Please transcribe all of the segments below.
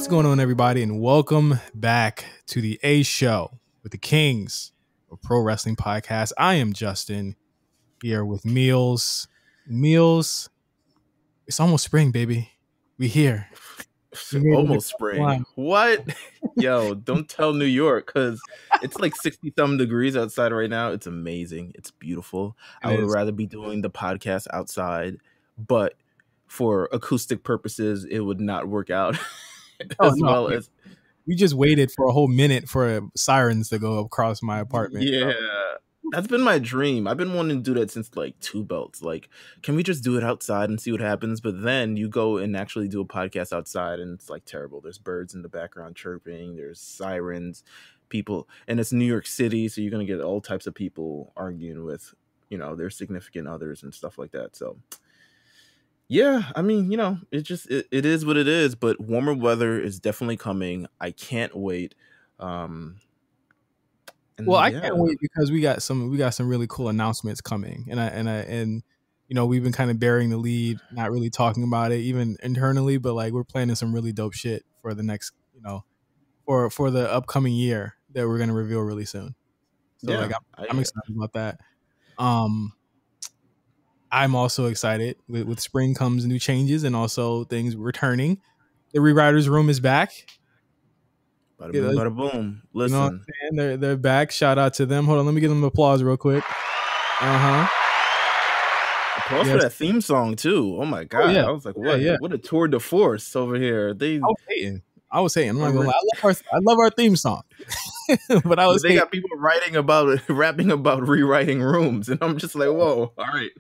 going on, everybody, and welcome back to the A Show with the Kings of Pro Wrestling Podcast. I am Justin, here with Meelz. Meelz, it's almost spring, baby. We here. Almost spring. What? Yo, don't tell New York, because it's like 60-something degrees outside right now. It's amazing. It's beautiful. I would rather be doing the podcast outside, but for acoustic purposes, it would not work out as we just waited for a whole minute for sirens to go across my apartment. Yeah. That's been my dream. I've been wanting to do that since like Two Belts. Like, can we just do it outside and see what happens? But then you go and actually do a podcast outside and it's like terrible. There's birds in the background chirping. There's sirens, people. And it's New York City, so you're going to get all types of people arguing with, their significant others and stuff like that. So, yeah, I mean, it is what it is. But warmer weather is definitely coming. I can't wait. I can't wait because we got some really cool announcements coming, and we've been kind of burying the lead, not really talking about it even internally, but like we're planning some really dope shit for the next, for the upcoming year that we're gonna reveal really soon. So I'm excited about that. I'm also excited with spring comes new changes and also things returning. The Rewriters Room is back. Bada boom, bada boom. Listen, they're back. Shout out to them. Hold on, let me give them applause real quick. Applause for that theme song too. Oh my god! I was like, what? Yeah. What a tour de force over here. I was hating. I'm not gonna lie. I love our theme song, but they got people rapping about rewriting rooms, and I'm just like, whoa! All right.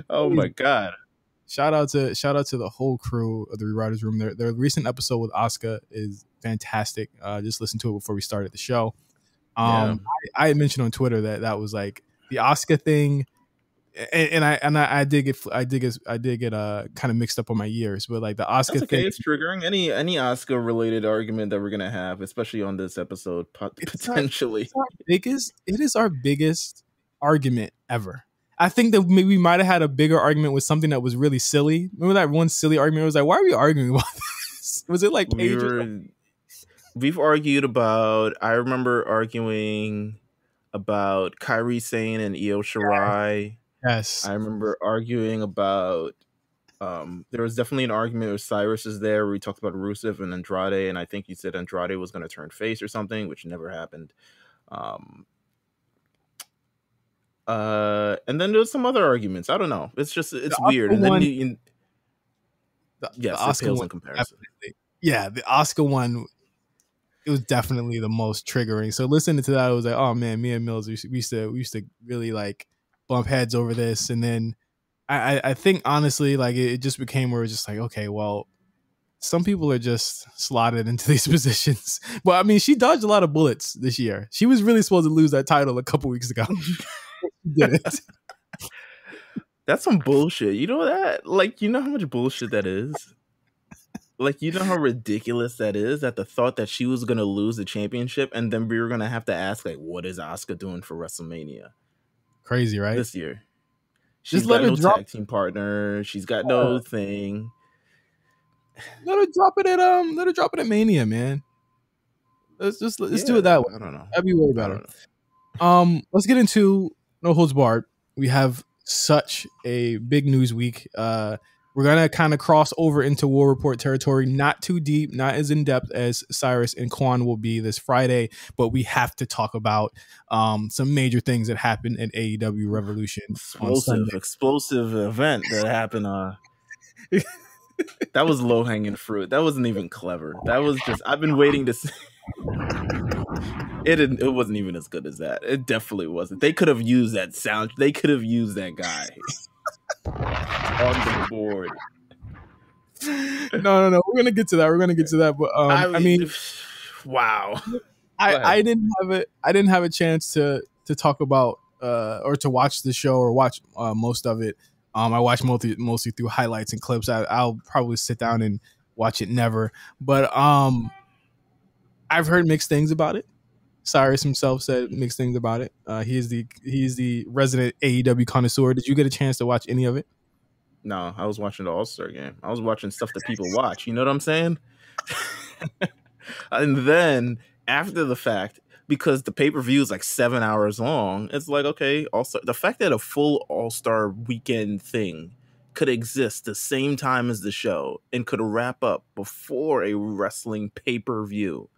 Oh my god. Shout out to the whole crew of the Rewriters Room. Their recent episode with Asuka is fantastic. Just listen to it before we started the show. I had mentioned on Twitter that was like the Asuka thing, and I did get kind of mixed up on my years, but like the Asuka thing, it's triggering any Asuka related argument that we're gonna have, especially on this episode potentially. It is our biggest argument ever. I think that we might have had a bigger argument with something that was really silly. Remember that one silly argument? It was like, why are we arguing about this? Was it like We've argued about. I remember arguing about Kairi Sane and Io Shirai. Yes. I remember arguing about. There was definitely an argument with Cyrus is there where we talked about Rusev and Andrade, and I think you said Andrade was going to turn face or something, which never happened. And then there's some other arguments. I don't know. It's weird. And then it pales in comparison. The Asuka one, it was definitely the most triggering. So listening to that, I was like, oh man, me and Meelz, we used to really like bump heads over this. And then I think honestly, like it just became where it's just like, okay, well, some people are just slotted into these positions. But I mean, she dodged a lot of bullets this year. She was really supposed to lose that title a couple weeks ago. Did it. That's some bullshit. You know that? Like, you know how much bullshit that is? Like, you know how ridiculous that is? That the thought that she was going to lose the championship and then we were going to have to ask, like, what is Asuka doing for WrestleMania? Crazy, right? This year. She's got no tag team partner. She's got no thing. Let her drop it at Mania, man. Let's do it that way. I don't know. That'd be way better. Let's get into No Holds Barred. We have such a big news week. We're gonna kind of cross over into War Report territory, not too deep, not as in depth as Cyrus and Quan will be this Friday, but we have to talk about some major things that happened at AEW Revolution. Explosive event that happened. That was low hanging fruit. That wasn't even clever. That was just I've been waiting to see. It wasn't even as good as that. It definitely wasn't. They could have used that sound. They could have used that guy on the board. No. We're gonna get to that. But I mean, wow. I didn't have a chance to talk about or to watch the show or watch most of it. I watched mostly through highlights and clips. I'll probably sit down and watch it never. But I've heard mixed things about it. Cyrus himself said mixed things about it. He's the resident AEW connoisseur. Did you get a chance to watch any of it? No, I was watching the All-Star game. I was watching stuff that people watch. You know what I'm saying? And then after the fact, because the pay-per-view is like 7 hours long, it's like, okay, also the fact that a full All-Star weekend thing could exist the same time as the show and could wrap up before a wrestling pay-per-view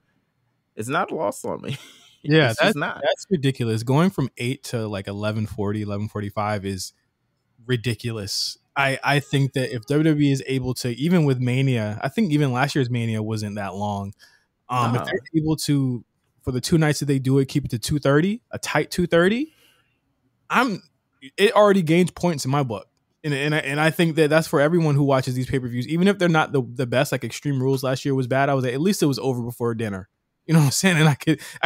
is not lost on me. Yeah, It's just not. that's ridiculous. Going from 8 to like 11:40, 11:45 is ridiculous. I think that if WWE is able to, even with Mania, I think even last year's Mania wasn't that long. If they're able to, for the 2 nights that they do it, keep it to 2:30, a tight 2:30, it already gains points in my book. And I think that that's for everyone who watches these pay-per-views, even if they're not the best. Like Extreme Rules last year was bad. I was like, at least it was over before dinner. You know what I'm saying? And I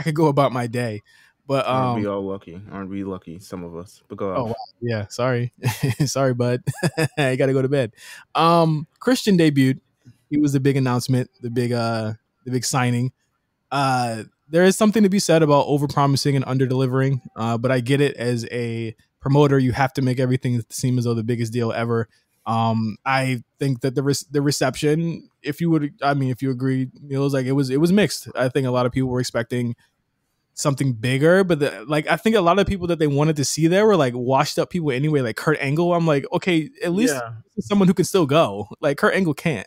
could go about my day. But aren't we all lucky? Aren't we lucky? Some of us. But go oh wow. Yeah, sorry. Sorry, bud. I gotta go to bed. Christian debuted. He was the big announcement, the big signing. There is something to be said about overpromising and underdelivering, but I get it. As a promoter, you have to make everything seem as though the biggest deal ever. I think that the reception, if you agree, it was like it was mixed. I think a lot of people were expecting something bigger, but I think a lot of people that they wanted to see there were like washed up people anyway, like Kurt Angle. I'm like, okay, at least someone who can still go. Like Kurt Angle can't.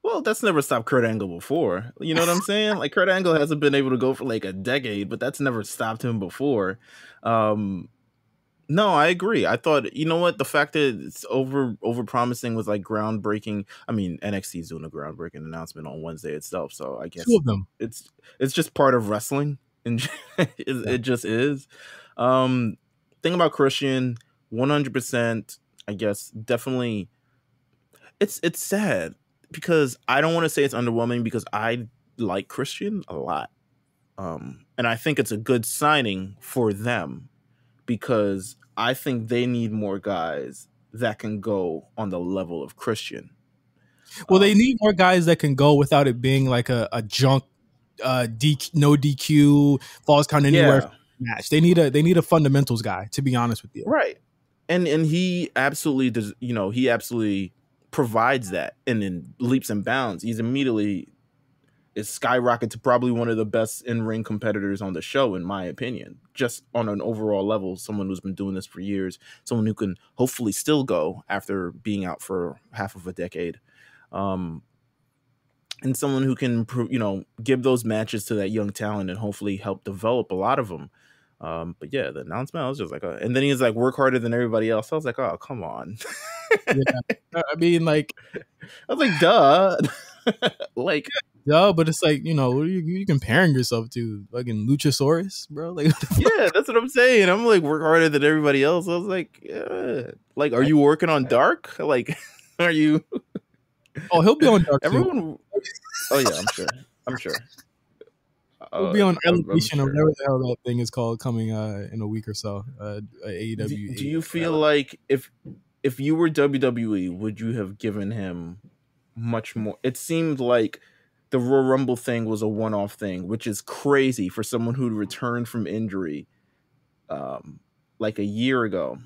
Well, that's never stopped Kurt Angle before. You know what I'm saying? Like Kurt Angle hasn't been able to go for like a decade, but that's never stopped him before. No, I agree. I thought, you know what, the fact that it's over promising was like groundbreaking. I mean, NXT is doing a groundbreaking announcement on Wednesday itself, so I guess 2 of them. It's just part of wrestling, and it just is. Thing about Christian, 100%. I guess definitely, it's sad because I don't want to say it's underwhelming because I like Christian a lot, and I think it's a good signing for them, because I think they need more guys that can go on the level of Christian. Well, they need more guys that can go without it being like a junk, no DQ, falls count anywhere match. They need a fundamentals guy, to be honest with you. Right. And he absolutely does. You know, he absolutely provides that, and in leaps and bounds, he's immediately is skyrocketed to probably one of the best in-ring competitors on the show, in my opinion, just on an overall level. Someone who's been doing this for years, someone who can hopefully still go after being out for half of a decade, and someone who can, you know, give those matches to that young talent and hopefully help develop a lot of them. But yeah, the announcement, I was just like, and then he's like, work harder than everybody else. I was like, oh, come on. Yeah. I mean, like, I was like, duh. Like, yeah, but it's like, you know, what are you comparing yourself to? Fucking Luchasaurus, bro? Like, yeah, that's what I'm saying. I'm like, work harder than everybody else. I was like, yeah. Like, are you working on Dark? Like, are you? Oh, he'll be on Dark. Everyone. Too. Oh yeah, I'm sure. He'll be on Elevation or whatever the hell that thing is called, coming in a week or so. AEW. Do you feel like if you were WWE, would you have given him much more? It seemed like the Royal Rumble thing was a one-off thing, which is crazy for someone who returned from injury like a year ago.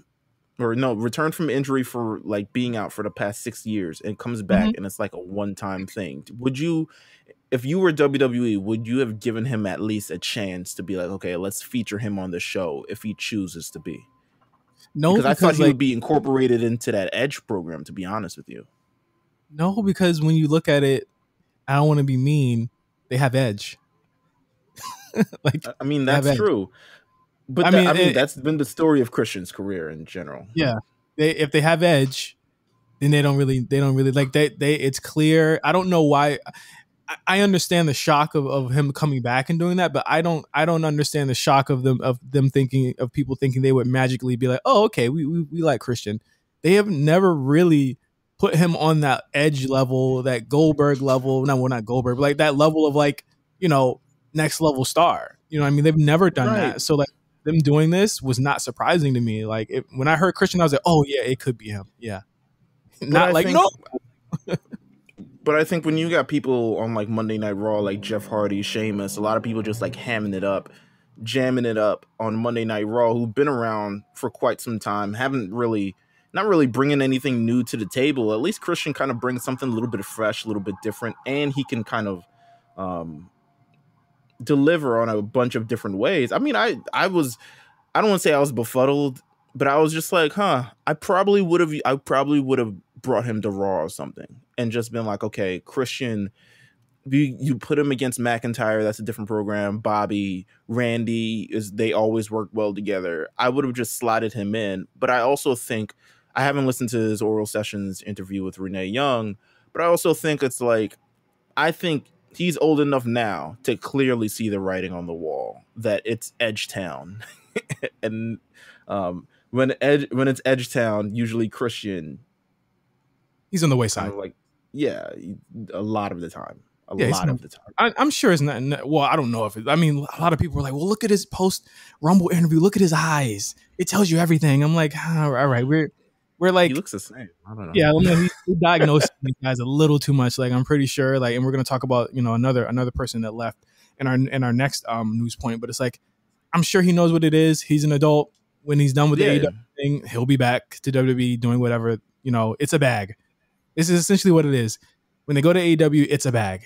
Or no, returned from injury for like being out for the past 6 years and comes back, and it's like a one-time thing. Would you, if you were WWE, would you have given him at least a chance to be like, okay, let's feature him on the show if he chooses to be? No, because I thought he would be incorporated into that Edge program, to be honest with you. No, because when you look at it, I don't want to be mean, they have Edge. Like, I mean, that's true. But I mean, that's been the story of Christian's career in general. Yeah, if they have Edge, then they don't really like they. It's clear. I don't know why. I understand the shock of him coming back and doing that, but I don't understand the shock of them thinking, of people thinking they would magically be like, oh, okay, we like Christian. They have never really put him on that Edge level, that Goldberg level. No, well, not Goldberg, but like that level of, like, you know, next level star. You know what I mean? They've never done that. So like, them doing this was not surprising to me. Like, when I heard Christian, I was like, oh yeah, it could be him. Yeah. Not like, no. But I think when you got people on like Monday Night Raw, like Jeff Hardy, Sheamus, a lot of people just like hamming it up, jamming it up on Monday Night Raw, who've been around for quite some time, not really bringing anything new to the table. At least Christian kind of brings something a little bit fresh, a little bit different, and he can kind of deliver on a bunch of different ways. I mean, I don't want to say I was befuddled, but I was just like, I probably would have brought him to Raw or something and just been like, okay, Christian, you put him against McIntyre, that's a different program. Bobby, Randy, they always work well together. I would have just slotted him in, but I also think, I haven't listened to his Oral Sessions interview with Renee Young, but I also think it's like, I think he's old enough now to clearly see the writing on the wall that it's Edgetown. And when it's Edgetown, usually Christian, he's on the wayside. Kind of like, yeah, a lot of the time. A lot of the time. I'm sure it's not. Well, I don't know if it. I mean, a lot of people are like, "Well, look at his post Rumble interview. Look at his eyes. It tells you everything." I'm like, all right, we're like, he looks the same. I don't know. Yeah, he diagnosed these guys a little too much. Like, I'm pretty sure. Like, and we're gonna talk about another person that left in our next news point. But it's like, I'm sure he knows what it is. He's an adult. When he's done with the AEW thing, he'll be back to WWE doing whatever. It's a bag. This is essentially what it is. When they go to AEW, it's a bag.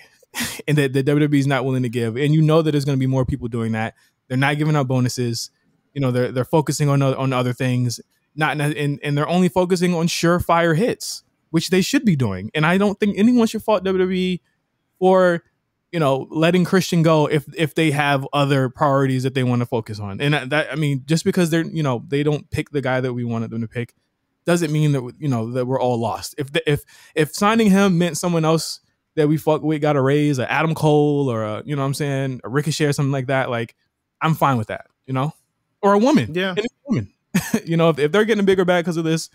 And that the WWE is not willing to give, and that there's going to be more people doing that. They're not giving out bonuses. They're focusing on other things. And they're only focusing on surefire hits, which they should be doing. And I don't think anyone should fault WWE for letting Christian go if they have other priorities that they want to focus on. And that, I mean, just because they don't pick the guy that we wanted them to pick doesn't mean that that we're all lost. If signing him meant someone else that we got a raise, a Adam Cole or a Ricochet or something like that, like, I'm fine with that, or a woman. Yeah. Any woman. If they're getting a bigger bag because of this,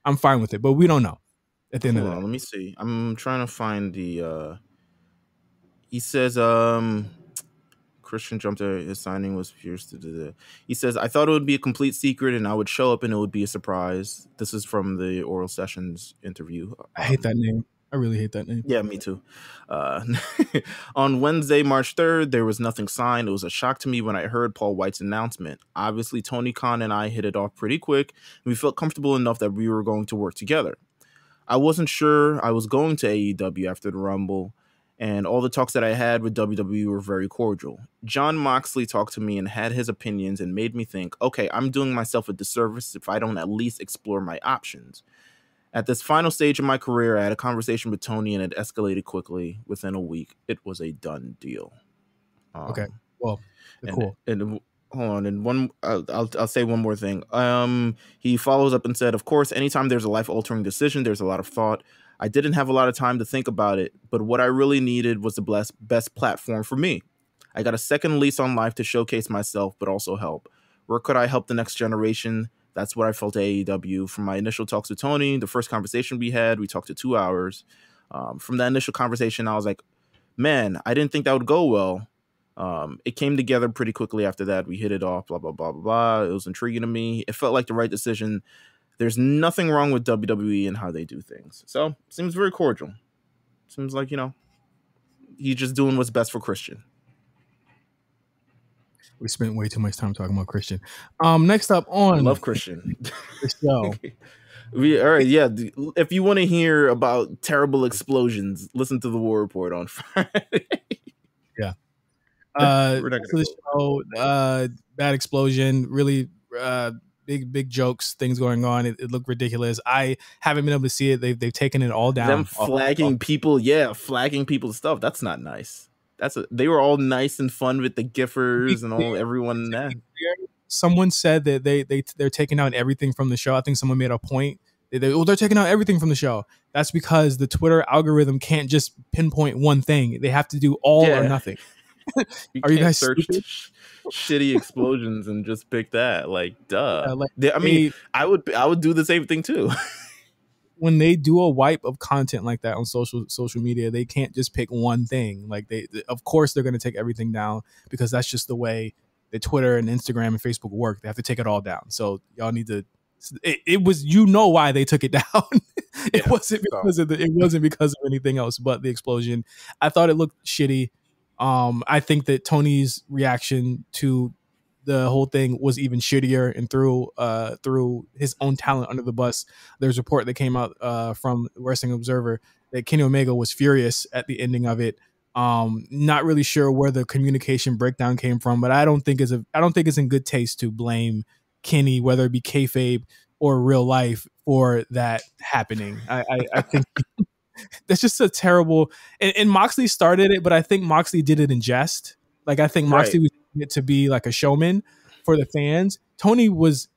I'm fine with it. But we don't know at the end of the day. Let me see. I'm trying to find the he says Christian jumped to his signing was fierce. He says, I thought it would be a complete secret and I would show up and it would be a surprise. This is from the Oral Sessions interview. I hate that name. I really hate that name. Yeah, me too. On Wednesday, March 3rd, there was nothing signed. It was a shock to me when I heard Paul White's announcement. Obviously, Tony Khan and I hit it off pretty quick, and we felt comfortable enough that we were going to work together. I wasn't sure I was going to AEW after the Rumble, and all the talks that I had with WWE were very cordial. Jon Moxley talked to me and had his opinions and made me think, okay, I'm doing myself a disservice if I don't at least explore my options. At this final stage of my career, I had a conversation with Tony and it escalated quickly. Within a week, it was a done deal. Okay. Well, cool. And hold on. And I'll say one more thing. He follows up and said, of course, anytime there's a life-altering decision, there's a lot of thought. I didn't have a lot of time to think about it, but what I really needed was the best platform for me. I got a second lease on life to showcase myself, but also help. Where could I help the next generation? That's what I felt at AEW. From my initial talks with Tony, the first conversation we had, we talked for 2 hours. From that initial conversation, I was like, man, I didn't think that would go well. It came together pretty quickly after that. We hit it off, blah, blah, blah, blah, blah. It was intriguing to me. It felt like the right decision. There's nothing wrong with WWE and how they do things. So, seems very cordial. Seems like, he's just doing what's best for Christian. We spent way too much time talking about Christian. Next up on I love Christian. The show. All right, yeah. If you want to hear about terrible explosions, listen to the War Report on Friday. Yeah. For the show, bad explosion, really big jokes, things going on. It looked ridiculous. I haven't been able to see it. They've taken it all down. Them flagging people, flagging people's stuff. That's not nice. They were all nice and fun with the giffers and everyone in that. Someone said that they're taking out everything from the show. I think someone made a point. They're taking out everything from the show. That's because the Twitter algorithm can't just pinpoint one thing. They have to do all or nothing. Are you guys search shitty explosions and just pick that? Like, duh. I would do the same thing too. When they do a wipe of content like that on social media, they can't just pick one thing. Like of course they're going to take everything down because that's just the way that Twitter and Instagram and Facebook work. They have to take it all down. So y'all need to. It was why they took it down. It wasn't because of anything else but the explosion. I thought it looked shitty. I think that Tony's reaction to the whole thing was even shittier and threw his own talent under the bus. There's a report that came out from Wrestling Observer that Kenny Omega was furious at the ending of it. Not really sure where the communication breakdown came from, but I don't think it's in good taste to blame Kenny, whether it be kayfabe or real life, for that happening. I think that's just a terrible. And Moxley started it, but I think Moxley did it in jest. Like I think Moxley Right. was doing it to be like a showman for the fans. Tony was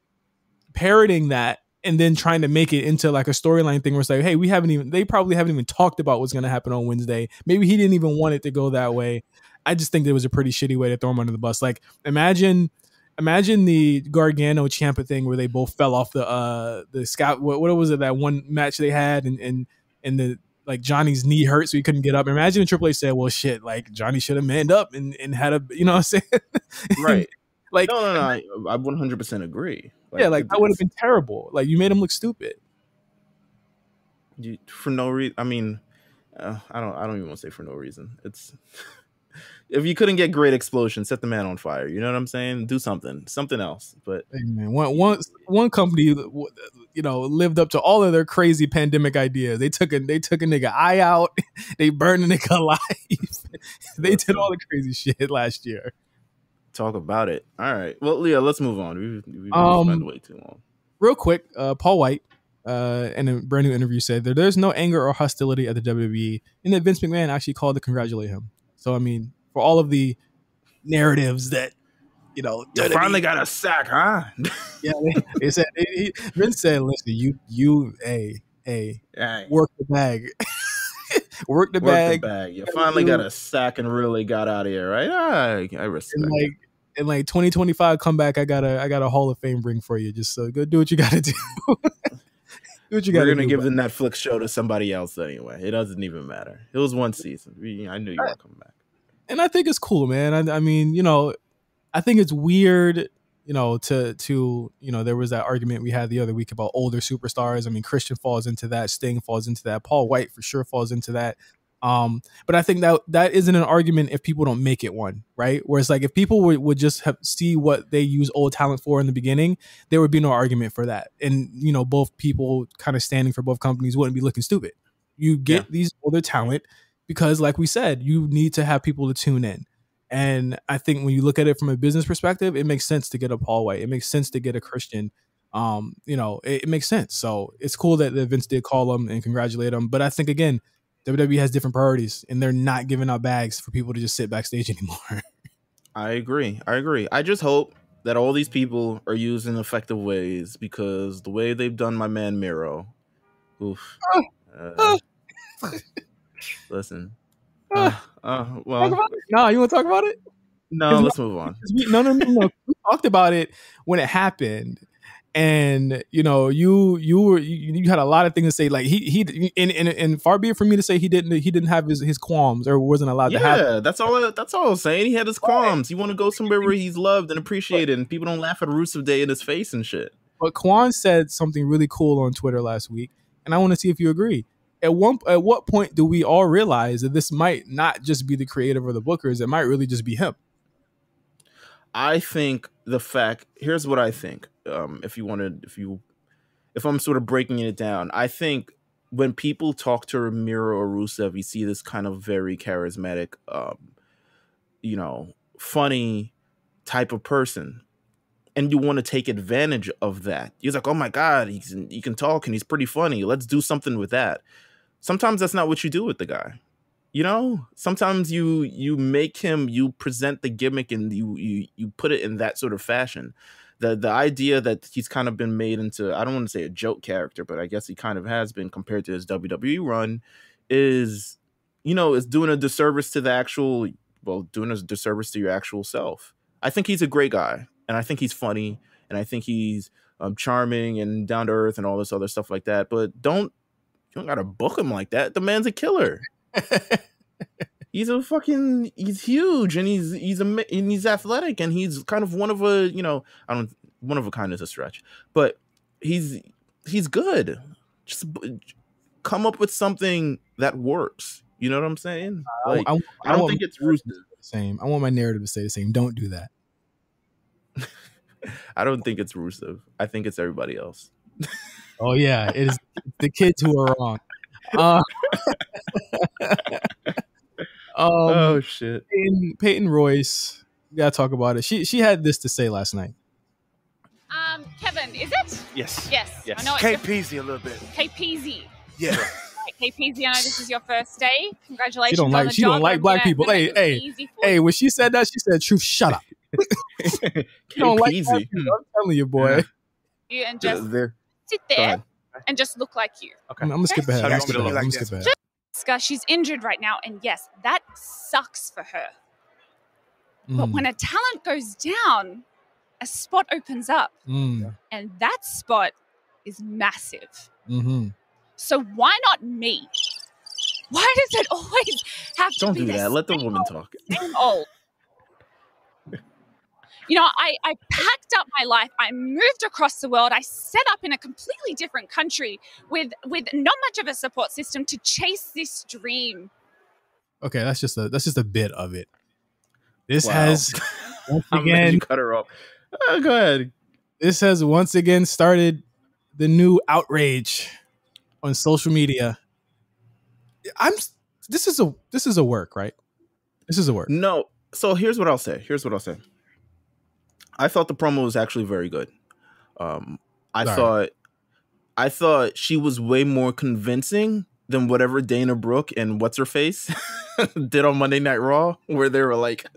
parroting that and then trying to make it into like a storyline thing where it's like, hey, they probably haven't even talked about what's going to happen on Wednesday. Maybe he didn't even want it to go that way. I just think it was a pretty shitty way to throw him under the bus. Like imagine the Gargano Ciampa thing where they both fell off the scout. What was it, that one match they had and the, like, Johnny's knee hurt so he couldn't get up. Imagine Triple H said, well, shit, like Johnny should have manned up and had a, you know what I'm saying? Right. Like, no, I 100% agree. Like, yeah, like that would have been terrible. Like you made him look stupid. For no reason. I mean, I don't even want to say for no reason. It's if you couldn't get great explosion, set the man on fire. You know what I'm saying? Do something else. But hey, man, one company, lived up to all of their crazy pandemic ideas. They took a nigga eye out. They burned a nigga alive. They did all the crazy shit last year. Talk about it. All right. Well, Leah, let's move on. We've spent way too long. Real quick, Paul White, in a brand new interview, said that there's no anger or hostility at the WWE, and that Vince McMahon actually called to congratulate him. So, I mean, for all of the narratives that, you finally got a sack, huh? Yeah, they said Vince said, "Listen, you, work the bag." Work the bag. You finally got a sack and really got out of here, right? I respect. And in 2025 comeback, I got a Hall of Fame ring for you. Just go do what you got to do. We're gonna give the Netflix show to somebody else anyway. It doesn't even matter. It was one season. I knew you were coming back, and I think it's cool, man. I mean, I think it's weird. There was that argument we had the other week about older superstars. I mean, Christian falls into that, Sting falls into that, Paul White for sure falls into that. But I think that isn't an argument if people don't make it one, right? Where it's like if people would just see what they use old talent for in the beginning, there would be no argument for that. And, both people kind of standing for both companies wouldn't be looking stupid. You get these older talent because, like we said, you need to have people to tune in. And I think when you look at it from a business perspective, it makes sense to get a Paul White. It makes sense to get a Christian. It makes sense. So it's cool that Vince did call him and congratulate him. But I think, again, WWE has different priorities, and they're not giving out bags for people to just sit backstage anymore. I agree. I just hope that all these people are used in effective ways, because the way they've done my man Miro, oof. Listen. Well, no, you want to talk about it? No, let's move on. No. We talked about it when it happened, and you had a lot of things to say. Like he and far be it for me to say he didn't have his qualms or wasn't allowed to have. Yeah, that's all I was saying. He had his qualms. He want to go somewhere where he's loved and appreciated, and people don't laugh at Rusev Day in his face and shit. But Kwan said something really cool on Twitter last week, and I want to see if you agree. At what point do we all realize that this might not just be the creative or the bookers? It might really just be him. I think here's what I think. If I'm sort of breaking it down, I think when people talk to Miro or Rusev, you see this kind of very charismatic, funny type of person. And you want to take advantage of that. He's like, oh my God, he can talk and he's pretty funny. Let's do something with that. Sometimes that's not what you do with the guy. Sometimes you make him, you present the gimmick and you put it in that sort of fashion. The idea that he's kind of been made into, I don't want to say a joke character, but I guess he kind of has been compared to his WWE run, is doing a disservice to doing a disservice to your actual self. I think he's a great guy, and I think he's funny, and I think he's charming and down to earth and all this other stuff like that. But you don't gotta book him like that. The man's a killer. He's huge, and he's athletic, and he's kind of one of a kind is a stretch, but he's good. Just come up with something that works. You know what I'm saying? Like, I don't think it's Rusev. Same. I want my narrative to say the same. Don't do that. I don't think it's Rusev. I think it's everybody else. Oh yeah, it is the kids who are wrong. Oh shit. Peyton Royce, we gotta talk about it. She had this to say last night. Kevin, is it? Yes. Yes. Yes. I know it's KPZ a little bit. KPZ. Yeah. Right, KPZ, I know this is your first day. Congratulations. She don't like. She don't like black people. Hey. When she said that, she said, "Truth, shut up." You don't like black people. I'm telling you, boy. You and just sit there and just look like you. Okay. I'm gonna skip ahead. I'm gonna skip ahead. She's injured right now, and yes, that sucks for her. But when a talent goes down, a spot opens up, and that spot is massive. So why not me? Why does it always have to Don't be do that. Let the woman talk. Same old. You know, I packed up my life. I moved across the world. I set up in a completely different country with not much of a support system to chase this dream. Okay, that's just a bit of it. This has once again you cut her off. Go ahead. This has once again started the new outrage on social media. This is a work, right? This is a work. No. So here's what I'll say. I thought the promo was actually very good. I thought she was way more convincing than whatever Dana Brooke and what's her face did on Monday Night Raw, where they were like,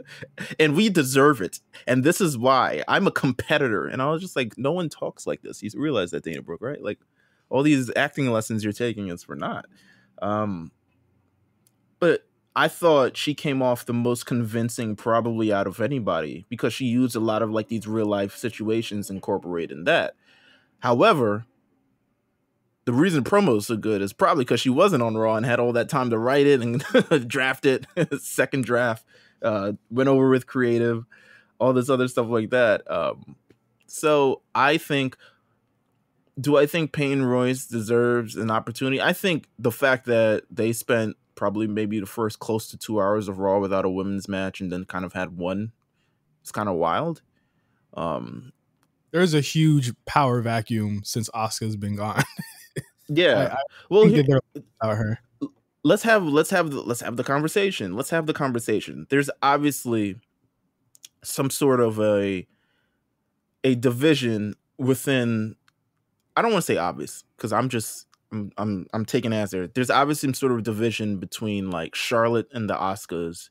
and we deserve it. And this is why I'm a competitor. And I was just like, no one talks like this. You realize that, Dana Brooke, right? Like all these acting lessons you're taking is for not. But I thought she came off the most convincing probably out of anybody because she used a lot of like these real life situations incorporated in that. However, the reason promo is so good is probably because she wasn't on Raw and had all that time to write it and draft it. Second draft, went over with creative, all this other stuff like that. So I think, do I think Peyton Royce deserves an opportunity? I think the fact that they spent probably maybe the first close to 2 hours of Raw without a women's match and then kind of had one, it's kind of wild. There's a huge power vacuum since Asuka's been gone. Yeah. Her. Let's have the conversation. Let's have the conversation. There's obviously some sort of a division within. I don't want to say obvious because I'm taking as there. There's obviously some sort of division between like Charlotte and the Asukas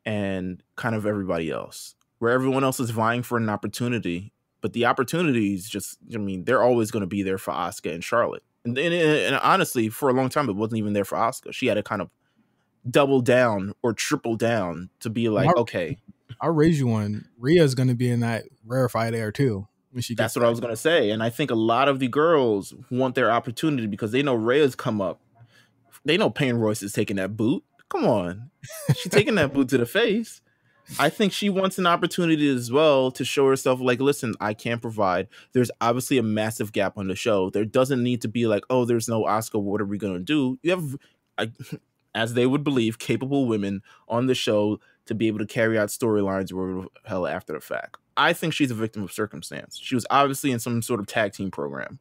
and kind of everybody else, where everyone else is vying for an opportunity, but the opportunities just, I mean, they're always going to be there for Asuka and Charlotte. And honestly, for a long time, it wasn't even there for Asuka. She had to kind of double down or triple down to be like, okay. I'll raise you one. Rhea's going to be in that rarefied air too. That's what I was going to say. And I think a lot of the girls want their opportunity because they know Rhea's come up. They know Peyton Royce is taking that boot. Come on. She's taking that boot to the face. I think she wants an opportunity as well to show herself like, listen, I can't provide. There's obviously a massive gap on the show. There doesn't need to be like, oh, there's no Asuka. What are we going to do? You have, as they would believe, capable women on the show to be able to carry out storylines or hell after the fact. I think she's a victim of circumstance. She was obviously in some sort of tag team program.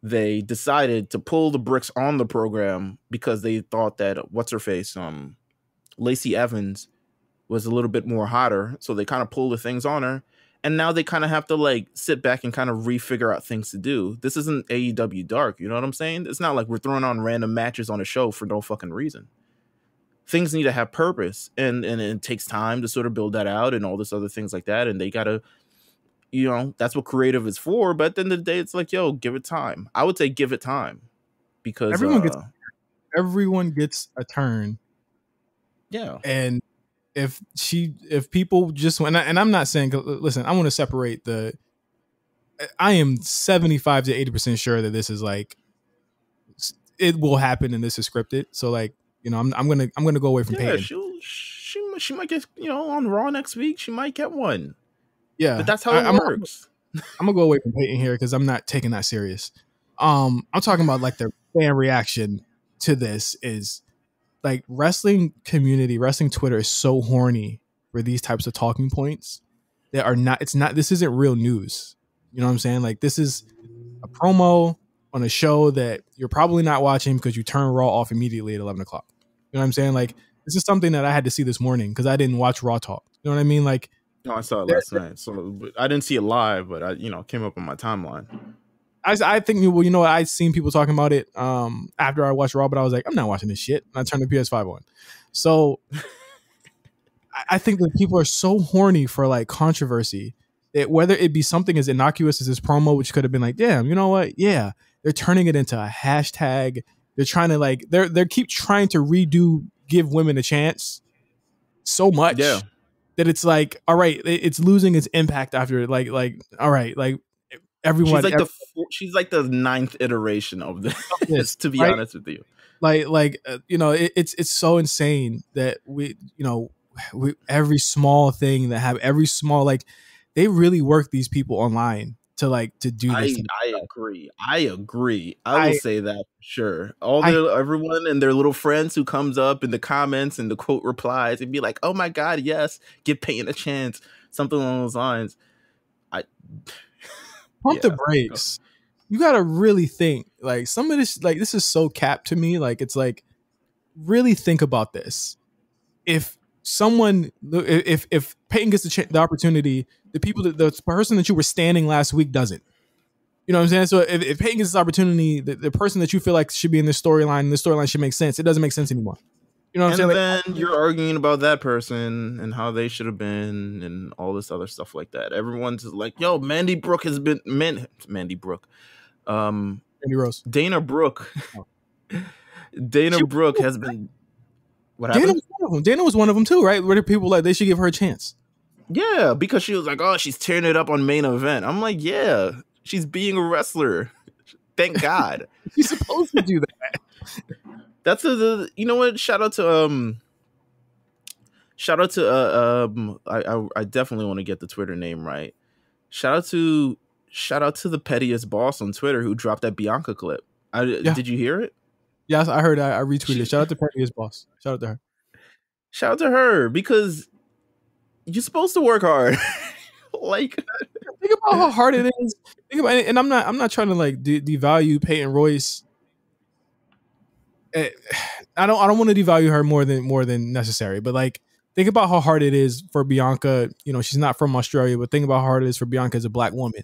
They decided to pull the bricks on the program because they thought that what's her face, Lacey Evans was a little bit more hotter, so they kind of pulled the things on her, and now they kind of have to like sit back and kind of refigure out things to do. This isn't AEW Dark, you know what I'm saying? It's not like we're throwing on random matches on a show for no fucking reason. Things need to have purpose, and it takes time to sort of build that out and all this other things like that, and they gotta, you know, that's what creative is for. But at the end of the day, it's like, yo, give it time. I would say give it time because everyone gets a turn. Yeah. And if people just went, and I'm not saying, listen, I want to separate I am 75 to 80% sure that this is like, it will happen and this is scripted. So like, you know, I'm gonna go away from Peyton. She might get, you know, on Raw next week. She might get one. Yeah. But that's how it works. I'm gonna go away from Peyton here because I'm not taking that serious. I'm talking about like the fan reaction to this is like wrestling community, wrestling Twitter is so horny for these types of talking points that are not, this isn't real news. You know what I'm saying? Like this is a promo on a show that you're probably not watching because you turn Raw off immediately at 11 o'clock. You know what I'm saying? Like, this is something that I had to see this morning because I didn't watch Raw Talk. You know what I mean? Like, no, I saw it last night, so I didn't see it live, but I, came up on my timeline. I think, well, I'd seen people talking about it after I watched Raw, but I was like, I'm not watching this shit. And I turned the PS5 on. So I think that people are so horny for like controversy that whether it be something as innocuous as this promo, which could have been like, damn, you know what? Yeah, they're turning it into a hashtag. They're trying to like, they keep trying to give women a chance so much that it's like, all right, it's losing its impact after like, all right, like, everyone, she's like the 9th iteration of this, to be honest with you. It's so insane that we every small thing that have every small, like, they really work these people online to do this. I agree. I will say that for sure. Everyone and their little friends who comes up in the comments and the quote replies and be like, oh my God, yes, give Peyton a chance. Something along those lines. Pump the brakes. You gotta really think. Like, some of this, like, this is so capped to me. Like, it's like, really think about this. If Peyton gets the opportunity, the person that you were standing last week doesn't. You know what I'm saying? So if Peyton gets this opportunity, the person that you feel like should be in this storyline should make sense. It doesn't make sense anymore. You know what I'm saying? And then you're arguing about that person and how they should have been and all this other stuff like that. Everyone's like, yo, Mandy Brooke has been Mandy Brooke. Mandy Rose. Dana Brooke. Dana Brooke has been. What happened? Dana was one of them too, right? Where the people like they should give her a chance. Yeah, because she was like, oh, she's tearing it up on main event. I'm like, yeah, she's being a wrestler. Thank God. She's supposed to do that. That's you know what? Shout out to I definitely want to get the Twitter name right. Shout out to the pettiest boss on Twitter who dropped that Bianca clip. Did you hear it? Yes, I heard. I retweeted. Shout out to pettiest boss. Shout out to her. Shout out to her because you're supposed to work hard. Like, think about how hard it is. Think about it, and I'm not trying to like devalue Peyton Royce. I don't want to devalue her more than necessary, but like, think about how hard it is for Bianca. She's not from Australia, but think about how hard it is for Bianca as a black woman.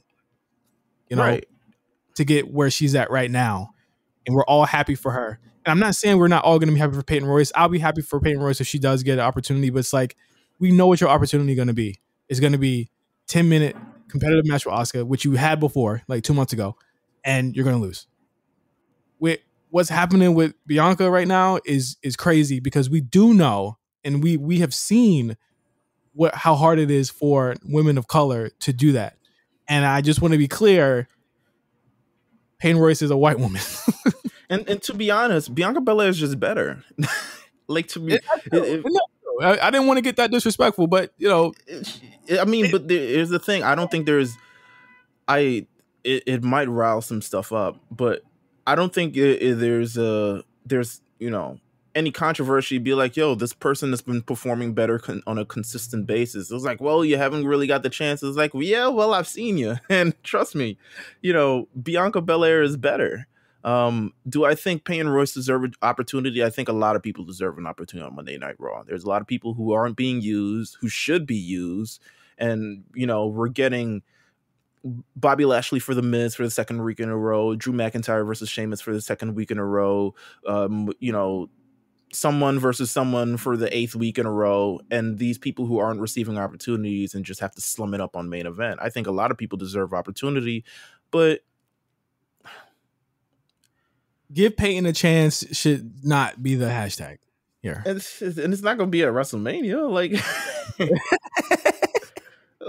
To get where she's at right now, and we're all happy for her. And I'm not saying we're not all going to be happy for Peyton Royce. I'll be happy for Peyton Royce if she does get an opportunity, but it's like, we know what your opportunity is going to be. It's going to be 10-minute competitive match with Asuka, which you had before, like 2 months ago, and you're going to lose. What's happening with Bianca right now is crazy because we do know, and we have seen how hard it is for women of color to do that. And I just want to be clear, Peyton Royce is a white woman. and to be honest, Bianca Belair is just better. Like, to me, I didn't want to get that disrespectful, but I mean, but here's the thing. I don't think it might rile some stuff up, but I don't think there's any controversy. Be like, yo, this person has been performing better on a consistent basis. It was like, well, you haven't really got the chance. It's like, well, yeah, well, I've seen you, and trust me, Bianca Belair is better. Do I think Peyton Royce deserves an opportunity? I think a lot of people deserve an opportunity on Monday Night Raw. There's a lot of people who aren't being used, who should be used, and we're getting Bobby Lashley for The Miz for the second week in a row, Drew McIntyre versus Sheamus for the second week in a row, someone versus someone for the 8th week in a row, and these people who aren't receiving opportunities and just have to slum it up on main event. I think a lot of people deserve opportunity, but give Peyton a chance should not be the hashtag here. And it's not going to be at WrestleMania.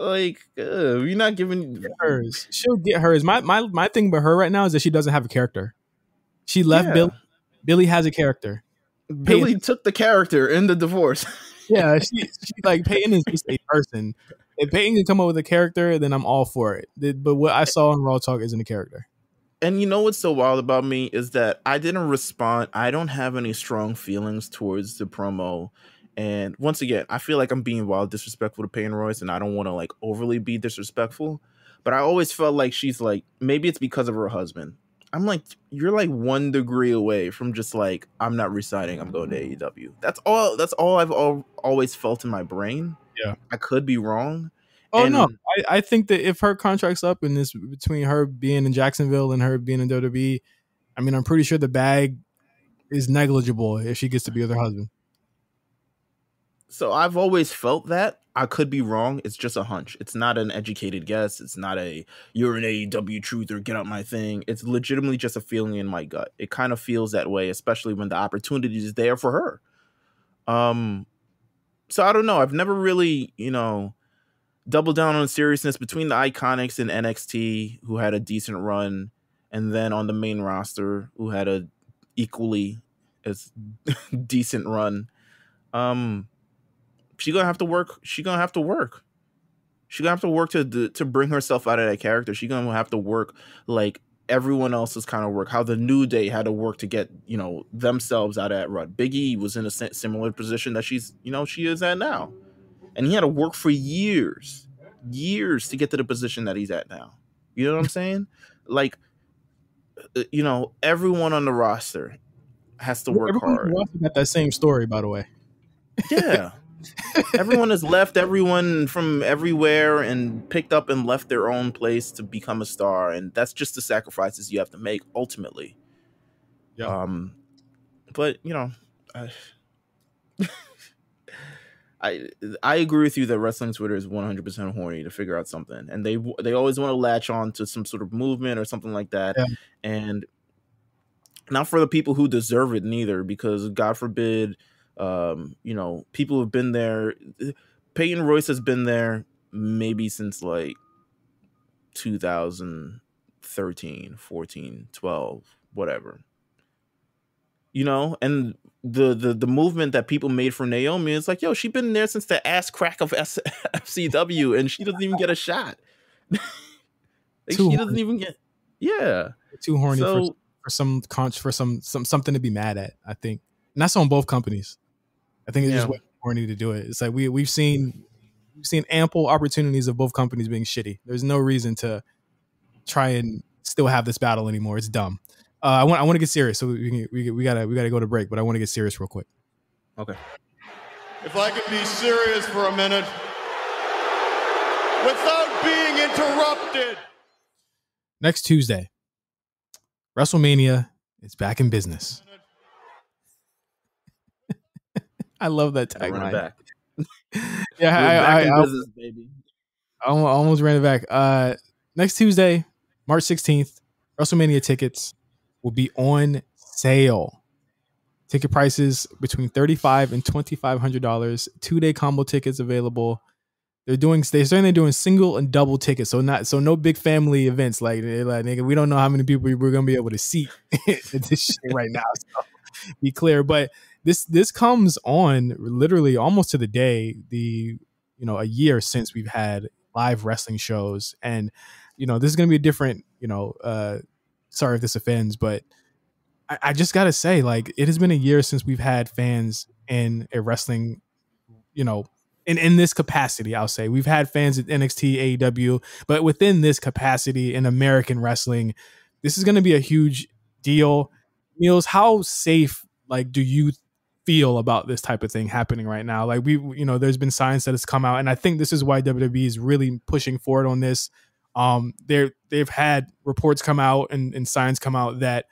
Like, you're not giving hers. She'll get hers. My thing about her right now is that she doesn't have a character. She left Billy. Billy has a character. Billy took the character in the divorce. Yeah, she like, Peyton is just a person. If Peyton can come up with a character, then I'm all for it. But what I saw in Raw Talk isn't a character. And what's so wild about me is that I didn't respond. I don't have any strong feelings towards the promo. And once again, I feel like I'm being wild disrespectful to Peyton Royce, and I don't want to like overly be disrespectful. But I always felt like she's like, maybe it's because of her husband. I'm like, you're like 1 degree away from just like, I'm not resigning, I'm going to AEW. That's all I've always felt in my brain. Yeah. I could be wrong. Oh, no. I think that if her contract's up and this between her being in Jacksonville and her being in WWE, I mean, I'm pretty sure the bag is negligible if she gets to be with her husband. So I've always felt that. I could be wrong. It's just a hunch. It's not an educated guess. It's not a you're an AEW truther, get out my thing. It's legitimately just a feeling in my gut. It kind of feels that way, especially when the opportunity is there for her. So I don't know. I've never really, doubled down on seriousness between the Iconics and NXT, who had a decent run, and then on the main roster, who had a equally as decent run. She's gonna have to work. She's gonna have to work. She's gonna have to work to bring herself out of that character. She's gonna have to work like everyone else's kind of work. How the New Day had to work to get themselves out of that run. Big E was in a similar position that she is at now, and he had to work for years to get to the position that he's at now. You know what I'm saying? Like, everyone on the roster has to work hard. Got that same story, by the way. Yeah. Everyone has left everyone from everywhere and picked up and left their own place to become a star, and that's just the sacrifices you have to make ultimately. Yeah. But I agree with you that wrestling Twitter is 100% horny to figure out something, and they always want to latch on to some sort of movement or something like that, and not for the people who deserve it neither, because God forbid. People have been there. Peyton Royce has been there maybe since like 2013, 14, 12, whatever. And the movement that people made for Naomi is like, yo, she's been there since the ass crack of FCW, and she doesn't even get a shot. She doesn't even get. Yeah, too horny for something to be mad at. I think, and that's on both companies. I think it's just way corny to do it. It's like we've seen ample opportunities of both companies being shitty. There's no reason to try and still have this battle anymore. It's dumb. I want to get serious, so we gotta go to break. But I want to get serious real quick. Okay. If I could be serious for a minute without being interrupted. Next Tuesday, WrestleMania is back in business. I love that tagline. Back. Yeah, in business, baby. I almost ran it back. Next Tuesday, March 16th, WrestleMania tickets will be on sale. Ticket prices between $3,500 and $2,500. 2-day combo tickets available. They're certainly doing single and double tickets, so no big family events like nigga. We don't know how many people we're gonna be able to seat this shit right now. So be clear, but. This comes on literally almost to the day, a year since we've had live wrestling shows, and this is going to be a different, sorry if this offends, but I just got to say, like, it has been a year since we've had fans in a wrestling, in this capacity. I'll say we've had fans at NXT, AEW, but within this capacity in American wrestling, this is going to be a huge deal. Meelz, how safe do you feel about this type of thing happening right now? Like there's been science that has come out, and I think this is why WWE is really pushing forward on this. They've had reports come out and science come out that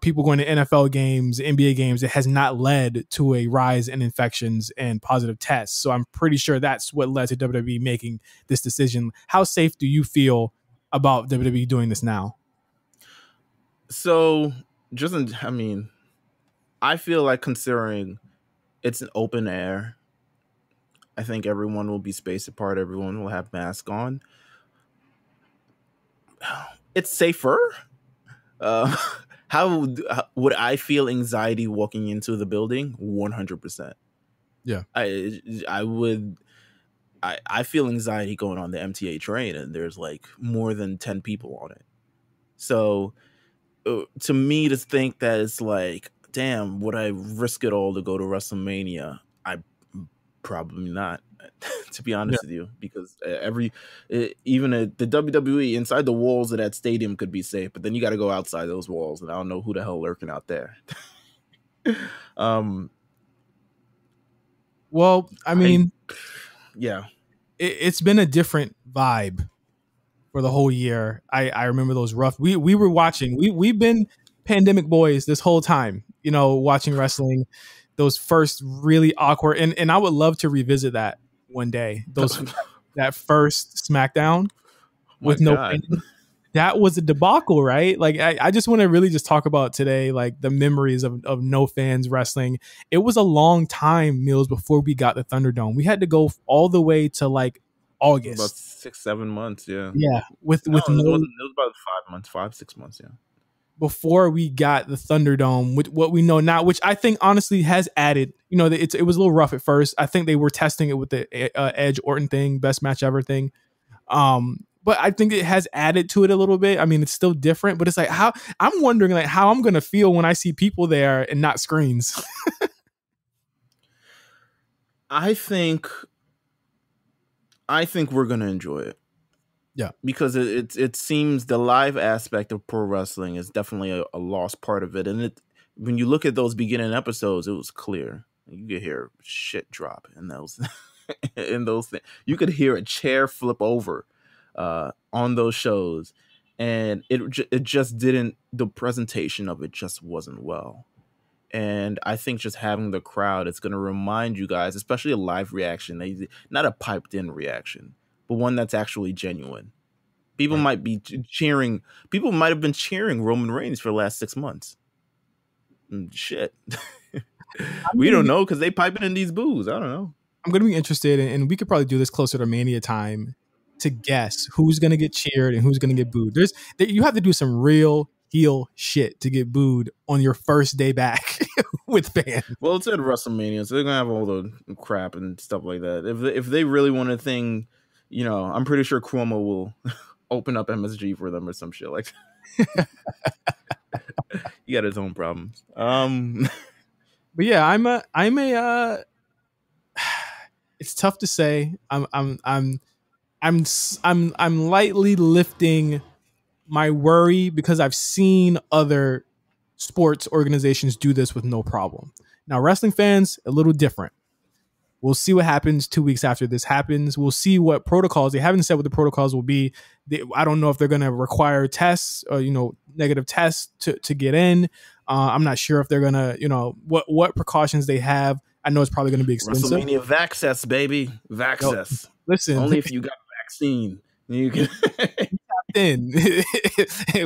people going to NFL games, NBA games, it has not led to a rise in infections and positive tests. So I'm pretty sure that's what led to WWE making this decision. How safe do you feel about WWE doing this now? So I feel like, considering it's an open air, I think everyone will be spaced apart. Everyone will have masks on. It's safer. How would I feel anxiety walking into the building? 100%. Yeah. I would. I feel anxiety going on the MTA train, and there's like more than 10 people on it. So to me, to think that it's like, damn, would I risk it all to go to WrestleMania? I probably not. that, to be honest with you, because even the WWE inside the walls of that stadium could be safe, but then you got to go outside those walls, and I don't know who the hell lurking out there. Well, I mean, yeah, it's been a different vibe for the whole year. I remember those rough. We were watching. We've been pandemic boys this whole time. You know, watching wrestling. Those first really awkward, and I would love to revisit that one day. That first SmackDown with no Peyton, that was a debacle, right? Like I just want to really just talk about today, like the memories of no fans wrestling. It was a long time, Meelz, before we got the Thunderdome. We had to go all the way to like August, about 6-7 months, yeah. With it was about 5-6 months, yeah. Before we got the Thunderdome, with what we know now, which I think honestly has added, you know, it was a little rough at first. I think they were testing it with the Edge Orton thing, best match ever thing. But I think it has added to it a little bit. I mean, it's still different, but it's like how I'm wondering like how I'm going to feel when I see people there and not screens. I think we're going to enjoy it. Yeah, because it seems the live aspect of pro wrestling is definitely a lost part of it, and when you look at those beginning episodes, it was clear you could hear shit drop in those things. You could hear a chair flip over on those shows, and it just didn't. The presentation of it just wasn't well, and I think just having the crowd, it's going to remind you guys, especially a live reaction, not a piped in reaction, but one that's actually genuine. People might be cheering. People might have been cheering Roman Reigns for the last 6 months. Shit. We don't know because they piping in these boos. I don't know. I'm going to be interested, and we could probably do this closer to Mania time to guess who's going to get cheered and who's going to get booed. You have to do some real heel shit to get booed on your first day back with fans. Well, it's at WrestleMania, so they're going to have all the crap and stuff like that. If they really want a thing, you know, I'm pretty sure Cuomo will open up MSG for them or some shit like that. He got his own problems. But yeah, I'm a it's tough to say. I'm lightly lifting my worry because I've seen other sports organizations do this with no problem. Now, wrestling fans, a little different. We'll see what happens 2 weeks after this happens. We'll see what protocols. They haven't said what the protocols will be. I don't know if they're going to require tests or, you know, negative tests to get in. I'm not sure if they're going to, you know, what precautions they have. I know it's probably going to be expensive. WrestleMania Vaccess, baby. Vaccess. No, listen. Only if you got vaccine. You can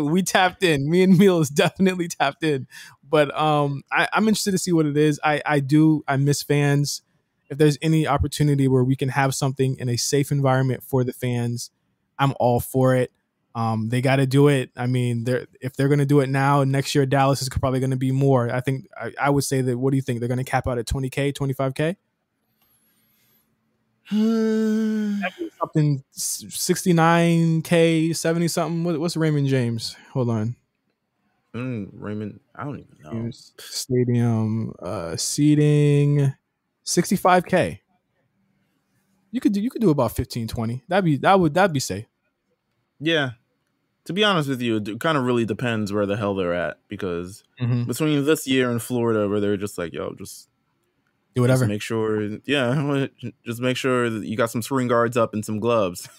we tapped in. Me and Meelz definitely tapped in. But I'm interested to see what it is. I miss fans. If there's any opportunity where we can have something in a safe environment for the fans, I'm all for it. They got to do it. I mean, if they're going to do it now, next year Dallas is probably going to be more. I think I would say that. What do you think? They're going to cap out at 20K, 25K? Something 69K, 70 something. What's Raymond James? Hold on. Raymond, I don't even know. Stadium seating 65K. You could do about 15, 20. That'd be safe. Yeah. To be honest with you, it kind of really depends where the hell they're at, because between this year and Florida, where they're just like, yo, just do whatever. Just make sure that you got some screen guards up and some gloves.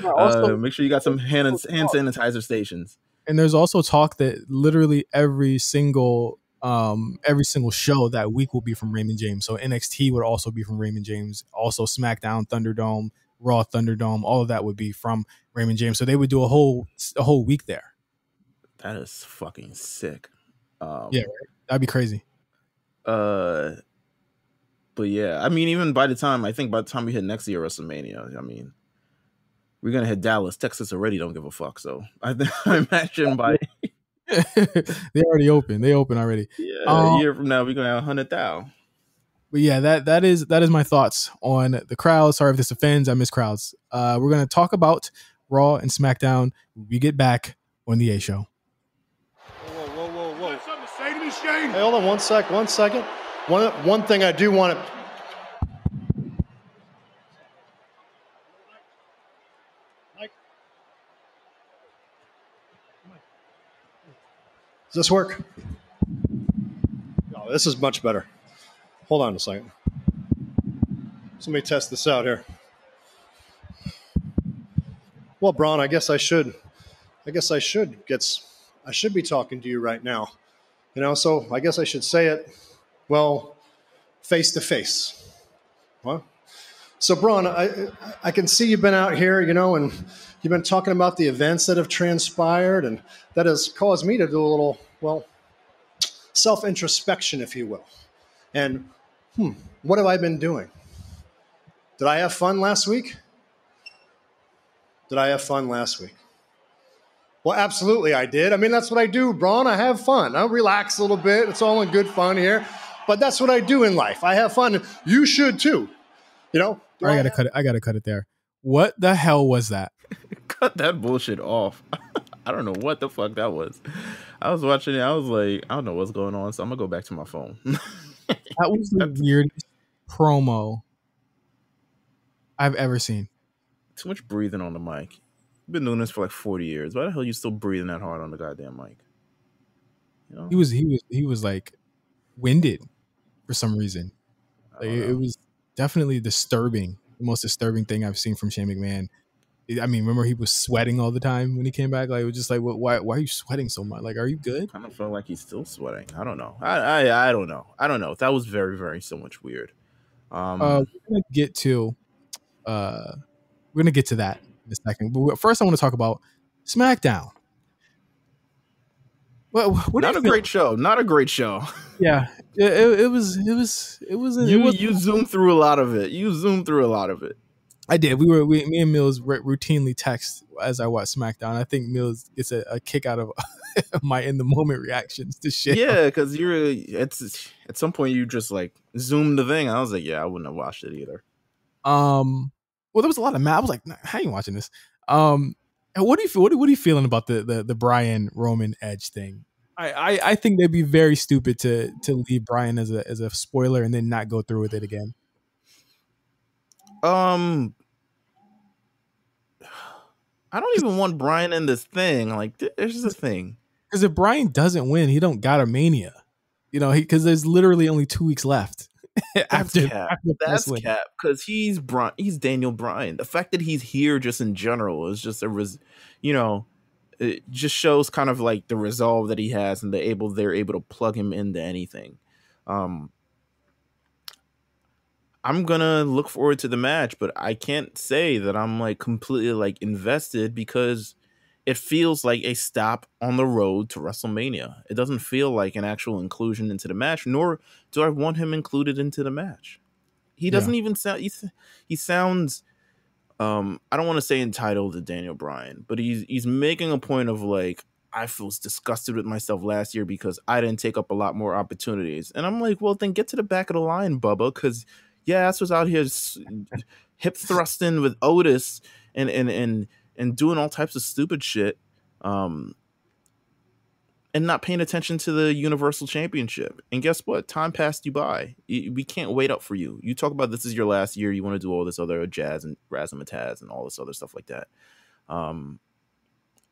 Also, make sure you got some hand sanitizer stations. And there's also talk that literally every single show that week will be from Raymond James. So NXT would also be from Raymond James. Also Smackdown, Thunderdome, Raw, Thunderdome, all of that would be from Raymond James. So they would do a whole week there. That is fucking sick. Yeah, right? That'd be crazy. But yeah, I mean, even by the time we hit next year WrestleMania, I mean, we're gonna hit Dallas. Texas already don't give a fuck. So I imagine by they already open. They open already. Yeah, a year from now we're gonna have 100,000. But yeah, that is my thoughts on the crowd. Sorry if this offends. I miss crowds. We're gonna talk about Raw and SmackDown when we get back on the A Show. Whoa. Something to say to me, Shane? Hey, hold on 1 second. One thing I do want to... Does this work? No, this is much better. Hold on a second. So let me test this out here. Well, Braun, I should be talking to you right now. So I guess I should say it, well, face to face. What? So, Braun, I can see you've been out here, and you've been talking about the events that have transpired, and that has caused me to do a little, self-introspection, if you will. And, what have I been doing? Did I have fun last week? Well, absolutely I did. I mean, that's what I do, Braun. I have fun. I relax a little bit. It's all in good fun here. But that's what I do in life. I have fun. You should too. I gotta cut it there. What the hell was that? Cut that bullshit off. I don't know what the fuck that was. I was watching it. I was like, I don't know what's going on, so I'm gonna go back to my phone. That was the weirdest promo I've ever seen. Too much breathing on the mic. I've been doing this for like 40 years. Why the hell are you still breathing that hard on the goddamn mic? He was like winded for some reason. Like, it was definitely disturbing. The most disturbing thing I've seen from Shane McMahon. I mean, remember he was sweating all the time when he came back? Like, it was just like, why are you sweating so much? Like, are you good? I don't feel like he's still sweating. I don't know. I don't know. I don't know. That was very, very so much weird. We're gonna get to that in a second. But first, I want to talk about Smackdown. Not a great show. Not a great show. Yeah, it was. You zoomed through a lot of it. I did. Me and Meelz routinely text as I watch SmackDown. I think Meelz gets a kick out of my in the moment reactions to shit. Yeah, because at some point you just like zoomed the thing. I was like, yeah, I wouldn't have watched it either. Well, there was a lot of I was like, how are you watching this? What are you feeling about the Bryan Roman Edge thing? I think they'd be very stupid to leave Bryan as a spoiler and then not go through with it again. I don't even want Bryan in this thing. Like, there's this thing. Because if Bryan doesn't win, he don't got a Mania. Because there's literally only 2 weeks left. That's cap. Because he's Daniel Bryan. The fact that he's here just in general is just it just shows kind of like the resolve that he has, and they're able to plug him into anything. I'm gonna look forward to the match, but I can't say that I'm like completely like invested because it feels like a stop on the road to WrestleMania. It doesn't feel like an actual inclusion into the match, nor do I want him included into the match. He doesn't even sound. He sounds. I don't want to say entitled to Daniel Bryan, but he's making a point of like, I was disgusted with myself last year because I didn't take up a lot more opportunities, and I'm like, well, then get to the back of the line, Bubba, because. Yeah, that's what's out here hip thrusting with Otis and doing all types of stupid shit, and not paying attention to the Universal Championship. And guess what? Time passed you by. We can't wait up for you. You talk about this is your last year. You want to do all this other jazz and razzmatazz and all this other stuff like that. I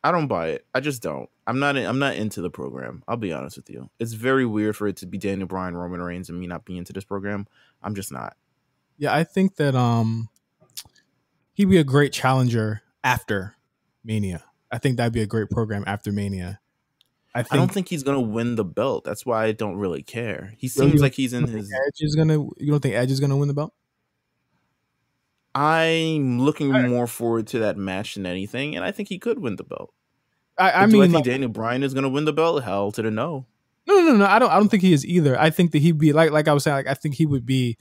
don't buy it. I just don't. I'm not into the program. I'll be honest with you. It's very weird for it to be Daniel Bryan, Roman Reigns, and me not be into this program. I'm just not. Yeah, I think that he'd be a great challenger after Mania. I think that'd be a great program after Mania. I don't think he's gonna win the belt. That's why I don't really care. He seems like he's in his. You don't think Edge is gonna win the belt? I'm looking more forward to that match than anything, and I think he could win the belt. I think Daniel Bryan is gonna win the belt? Hell to the no. No. I don't think he is either. I think that he'd be like I was saying. Like, I think he would be.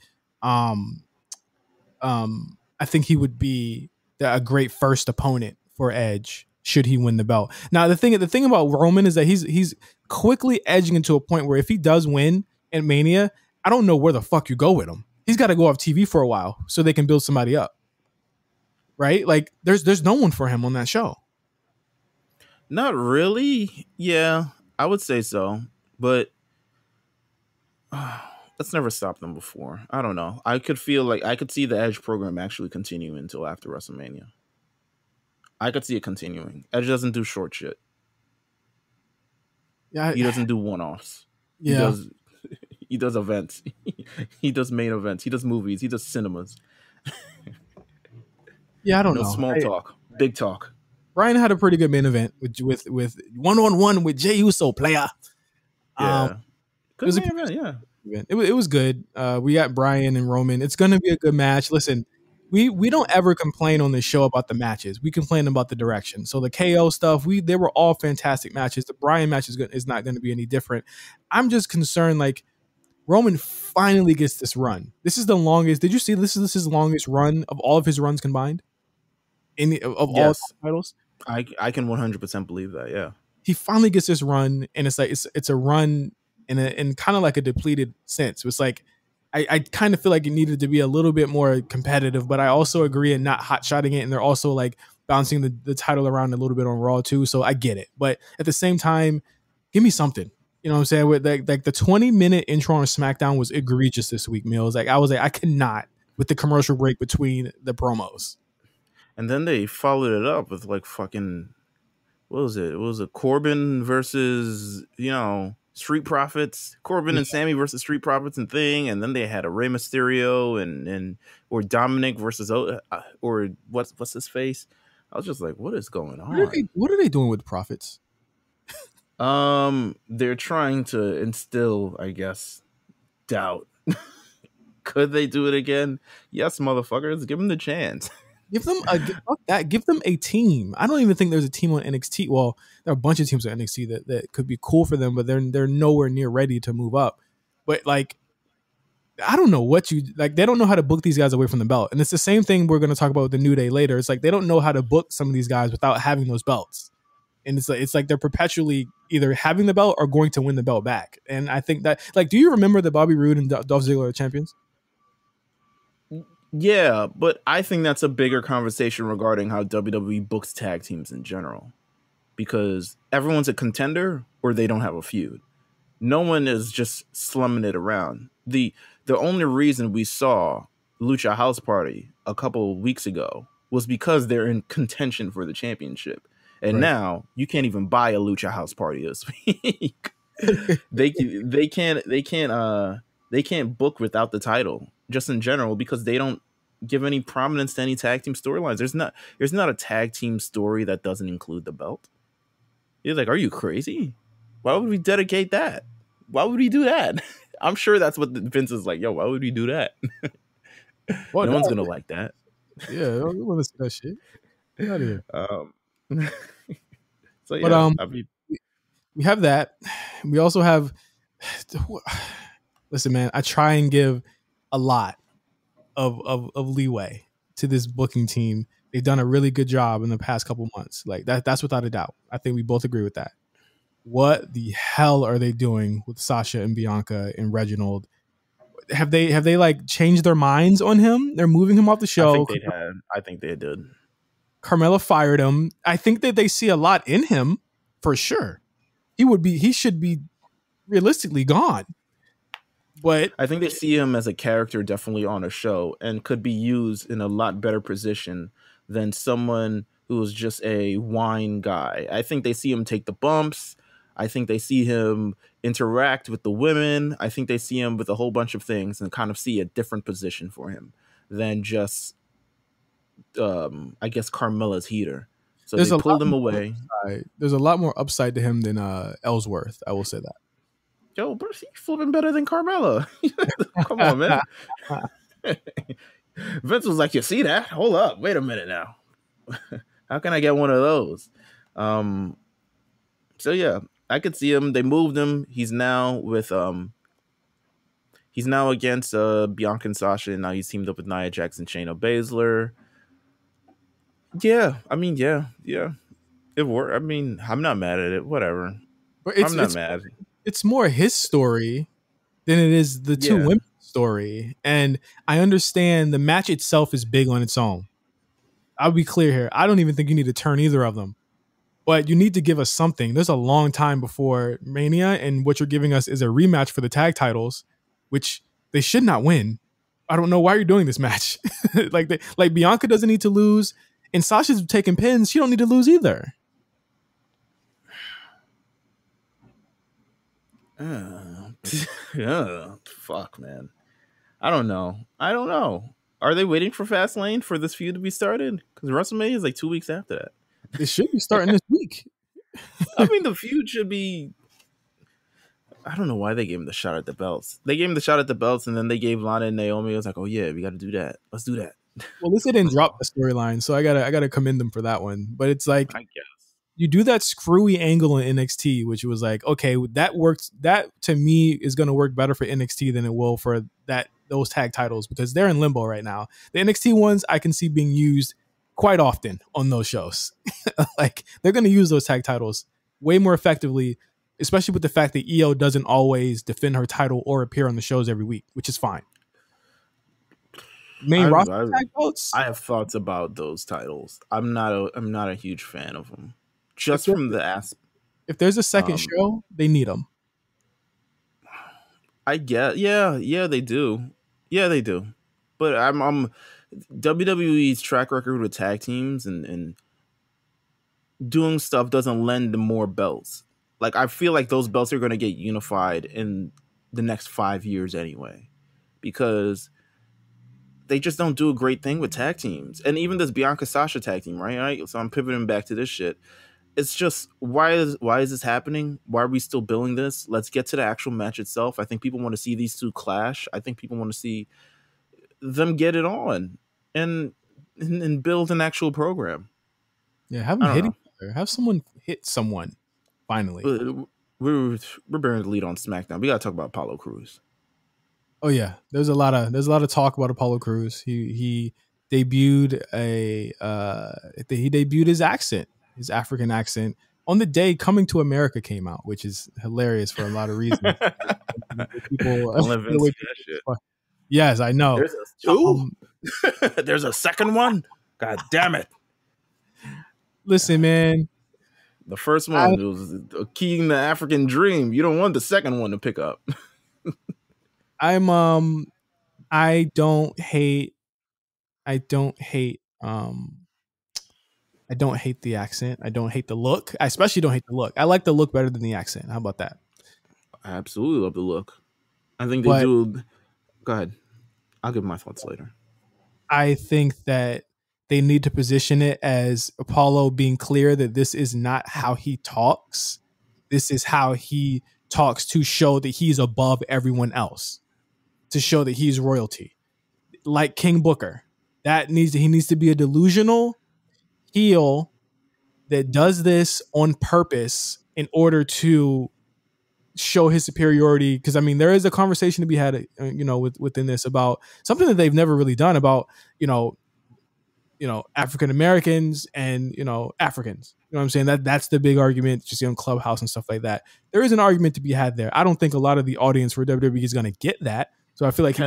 I think he would be a great first opponent for Edge should he win the belt. Now, the thing about Roman is that he's quickly edging into a point where if he does win at Mania, I don't know where the fuck you go with him. He's got to go off TV for a while so they can build somebody up, right? Like there's no one for him on that show. Not really. Yeah, I would say so, but. That's never stopped them before. I don't know. I could see the Edge program actually continue until after WrestleMania. I could see it continuing. Edge doesn't do short shit. Yeah, he doesn't do one-offs. Yeah, he does events. He does main events. He does movies. He does cinemas. Yeah, I don't know. Small talk, big talk. Brian had a pretty good main event with one-on-one with Jey Uso, player. Yeah, good main event. Yeah, it was good. We got Brian and Roman. It's going to be a good match. Listen, we don't ever complain on this show about the matches. We complain about the direction. So the KO stuff, they were all fantastic matches. The Brian match is not going to be any different. I'm just concerned, like, Roman finally gets this run. This is the longest. Did you see this is his longest run of all of his runs combined? All titles? I can 100% believe that. Yeah, he finally gets this run, and it's like it's a run in kind of like a depleted sense. It's like I kind of feel like it needed to be a little bit more competitive, but I also agree in not hot-shotting it, and they're also like bouncing the title around a little bit on Raw too. So I get it, but at the same time, give me something. You know what I'm saying? With like the 20-minute intro on SmackDown was egregious this week, Meelz. Like I cannot with the commercial break between the promos. And then they followed it up with like fucking, what was it? It was a Corbin versus, Street Profits. Corbin and Sammy versus Street Profits and thing. And then they had a Rey Mysterio or Dominic versus, or what's his face? I was just like, what is going on? What are they doing with Profits? They're trying to instill, I guess, doubt. Could they do it again? Yes, motherfuckers. Give them the chance. Give them a team. I don't even think there's a team on NXT. Well, there are a bunch of teams on NXT that could be cool for them, but they're nowhere near ready to move up. But like, I don't know what they don't know how to book these guys away from the belt. And it's the same thing we're going to talk about with the New Day later. It's like they don't know how to book some of these guys without having those belts. And it's like they're perpetually either having the belt or going to win the belt back. And I think that, like, do you remember that Bobby Roode and Dolph Ziggler are champions? Yeah, but I think that's a bigger conversation regarding how WWE books tag teams in general. Because everyone's a contender or they don't have a feud. No one is just slumming it around. The only reason we saw Lucha House Party a couple of weeks ago was because they're in contention for the championship. And now you can't even buy a Lucha House Party this week. They can't book without the title just in general because they don't give any prominence to any tag team storylines. There's not a tag team story that doesn't include the belt. You're like, are you crazy? Why would we dedicate that? Why would we do that? I'm sure that's what Vince is like. Yo, why would we do that? No one's gonna like that. Yeah, I don't want to see that shit. Get out of here. So yeah, but we have that. We also have. Listen, man, I try and give a lot of leeway to this booking team. They've done a really good job in the past couple months. Like that's without a doubt. I think we both agree with that. What the hell are they doing with Sasha and Bianca and Reginald? Have they like changed their minds on him? They're moving him off the show. I think they did. Carmella fired him. I think that they see a lot in him for sure. He should be realistically gone. But I think they see him as a character definitely on a show and could be used in a lot better position than someone who is just a whine guy. I think they see him take the bumps. I think they see him interact with the women. I think they see him with a whole bunch of things and kind of see a different position for him than just, I guess, Carmella's heater. So they pulled him away. There's a lot more upside to him than Ellsworth. I will say that. Yo, bro, he's flipping better than Carmella. Come on, man. Vince was like, you see that? Hold up. Wait a minute now. How can I get one of those? So yeah, I could see him. They moved him. He's now with he's now against Bianca and Sasha, and now he's teamed up with Nia Jax and Shayna Baszler. Yeah, I mean, yeah. It worked. I mean, I'm not mad at it. Whatever. But I'm not mad. It's more his story than it is the two women's story. And I understand the match itself is big on its own. I'll be clear here. I don't even think you need to turn either of them. But you need to give us something. There's a long time before Mania, and what you're giving us is a rematch for the tag titles, which they should not win. I don't know why you're doing this match. like Bianca doesn't need to lose, And Sasha's taking pins. She don't need to lose either. Yeah, fuck, man. I don't know. Are they waiting for Fastlane for this feud to be started? Because WrestleMania is like 2 weeks after that. It should be starting this week. I mean, the feud should be. I don't know why they gave him the shot at the belts. They gave him the shot at the belts, and then they gave Lana and Naomi. I was like, oh yeah, we got to do that. Let's do that. Well, at least they didn't drop the storyline, so I gotta commend them for that one. But it's like, I guess you do that screwy angle in NXT, which was like, okay, that works. That to me is going to work better for NXT than it will for those tag titles, because they're in limbo right now. The NXT ones I can see being used quite often on those shows. Like, they're going to use those tag titles way more effectively, especially with the fact that EO doesn't always defend her title or appear on the shows every week, which is fine. Main roster tag belts. I have thoughts about those titles. I'm not a huge fan of them. Just from the aspect. If there's a second show, they need them. I get, yeah, they do. Yeah, they do. But I'm WWE's track record with tag teams and doing stuff doesn't lend to more belts. Like, I feel like those belts are going to get unified in the next 5 years anyway, because they just don't do a great thing with tag teams. And even this Bianca Sasha tag team, right? So I'm pivoting back to this shit. It's just, why is this happening? Why are we still billing this? Let's get to the actual match itself. I think people want to see these two clash. I think people want to see them get it on and build an actual program. Yeah, have them hit each other. Have someone hit someone. Finally, we're bearing the lead on SmackDown. We gotta talk about Apollo Crews. Oh yeah, there's a lot of talk about Apollo Crews. He debuted his accent. His African accent on the day Coming to America came out, which is hilarious for a lot of reasons. Yes, I know. There's a second one. God damn it! Listen, man. The first one was a key in the African dream. You don't want the second one to pick up. I don't hate the accent. I don't hate the look. I especially don't hate the look. I like the look better than the accent. How about that? I absolutely love the look. I think they do. Go ahead. I'll give my thoughts later. I think that they need to position it as Apollo being clear that this is not how he talks. This is how he talks to show that he's above everyone else, to show that he's royalty. Like King Booker. He needs to be a delusional heel that does this on purpose in order to show his superiority. Because I mean, there is a conversation to be had, within this about something that they've never really done about, African Americans and Africans. You know what I'm saying? That's the big argument, just on Clubhouse and stuff like that. There is an argument to be had there. I don't think a lot of the audience for WWE is going to get that. So I feel like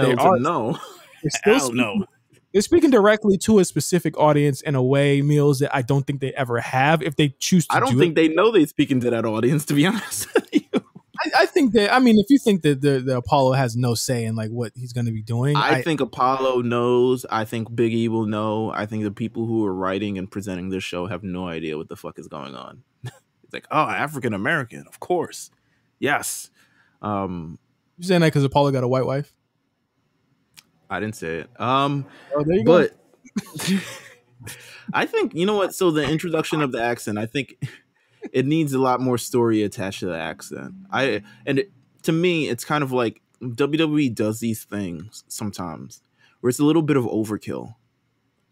they're speaking directly to a specific audience in a way, Meelz, that I don't think they ever have. If they choose to, I don't think they know they're speaking to that audience. To be honest with you, I think that. I mean, if you think that the Apollo has no say in like what he's going to be doing, I think Apollo knows. I think Big E will know. I think the people who are writing and presenting this show have no idea what the fuck is going on. It's like, oh, African American, of course, yes. You saying that because Apollo got a white wife? I didn't say it. There you go. I think, you know what? So the introduction of the accent, I think it needs a lot more story attached to the accent. To me, it's kind of like WWE does these things sometimes where it's a little bit of overkill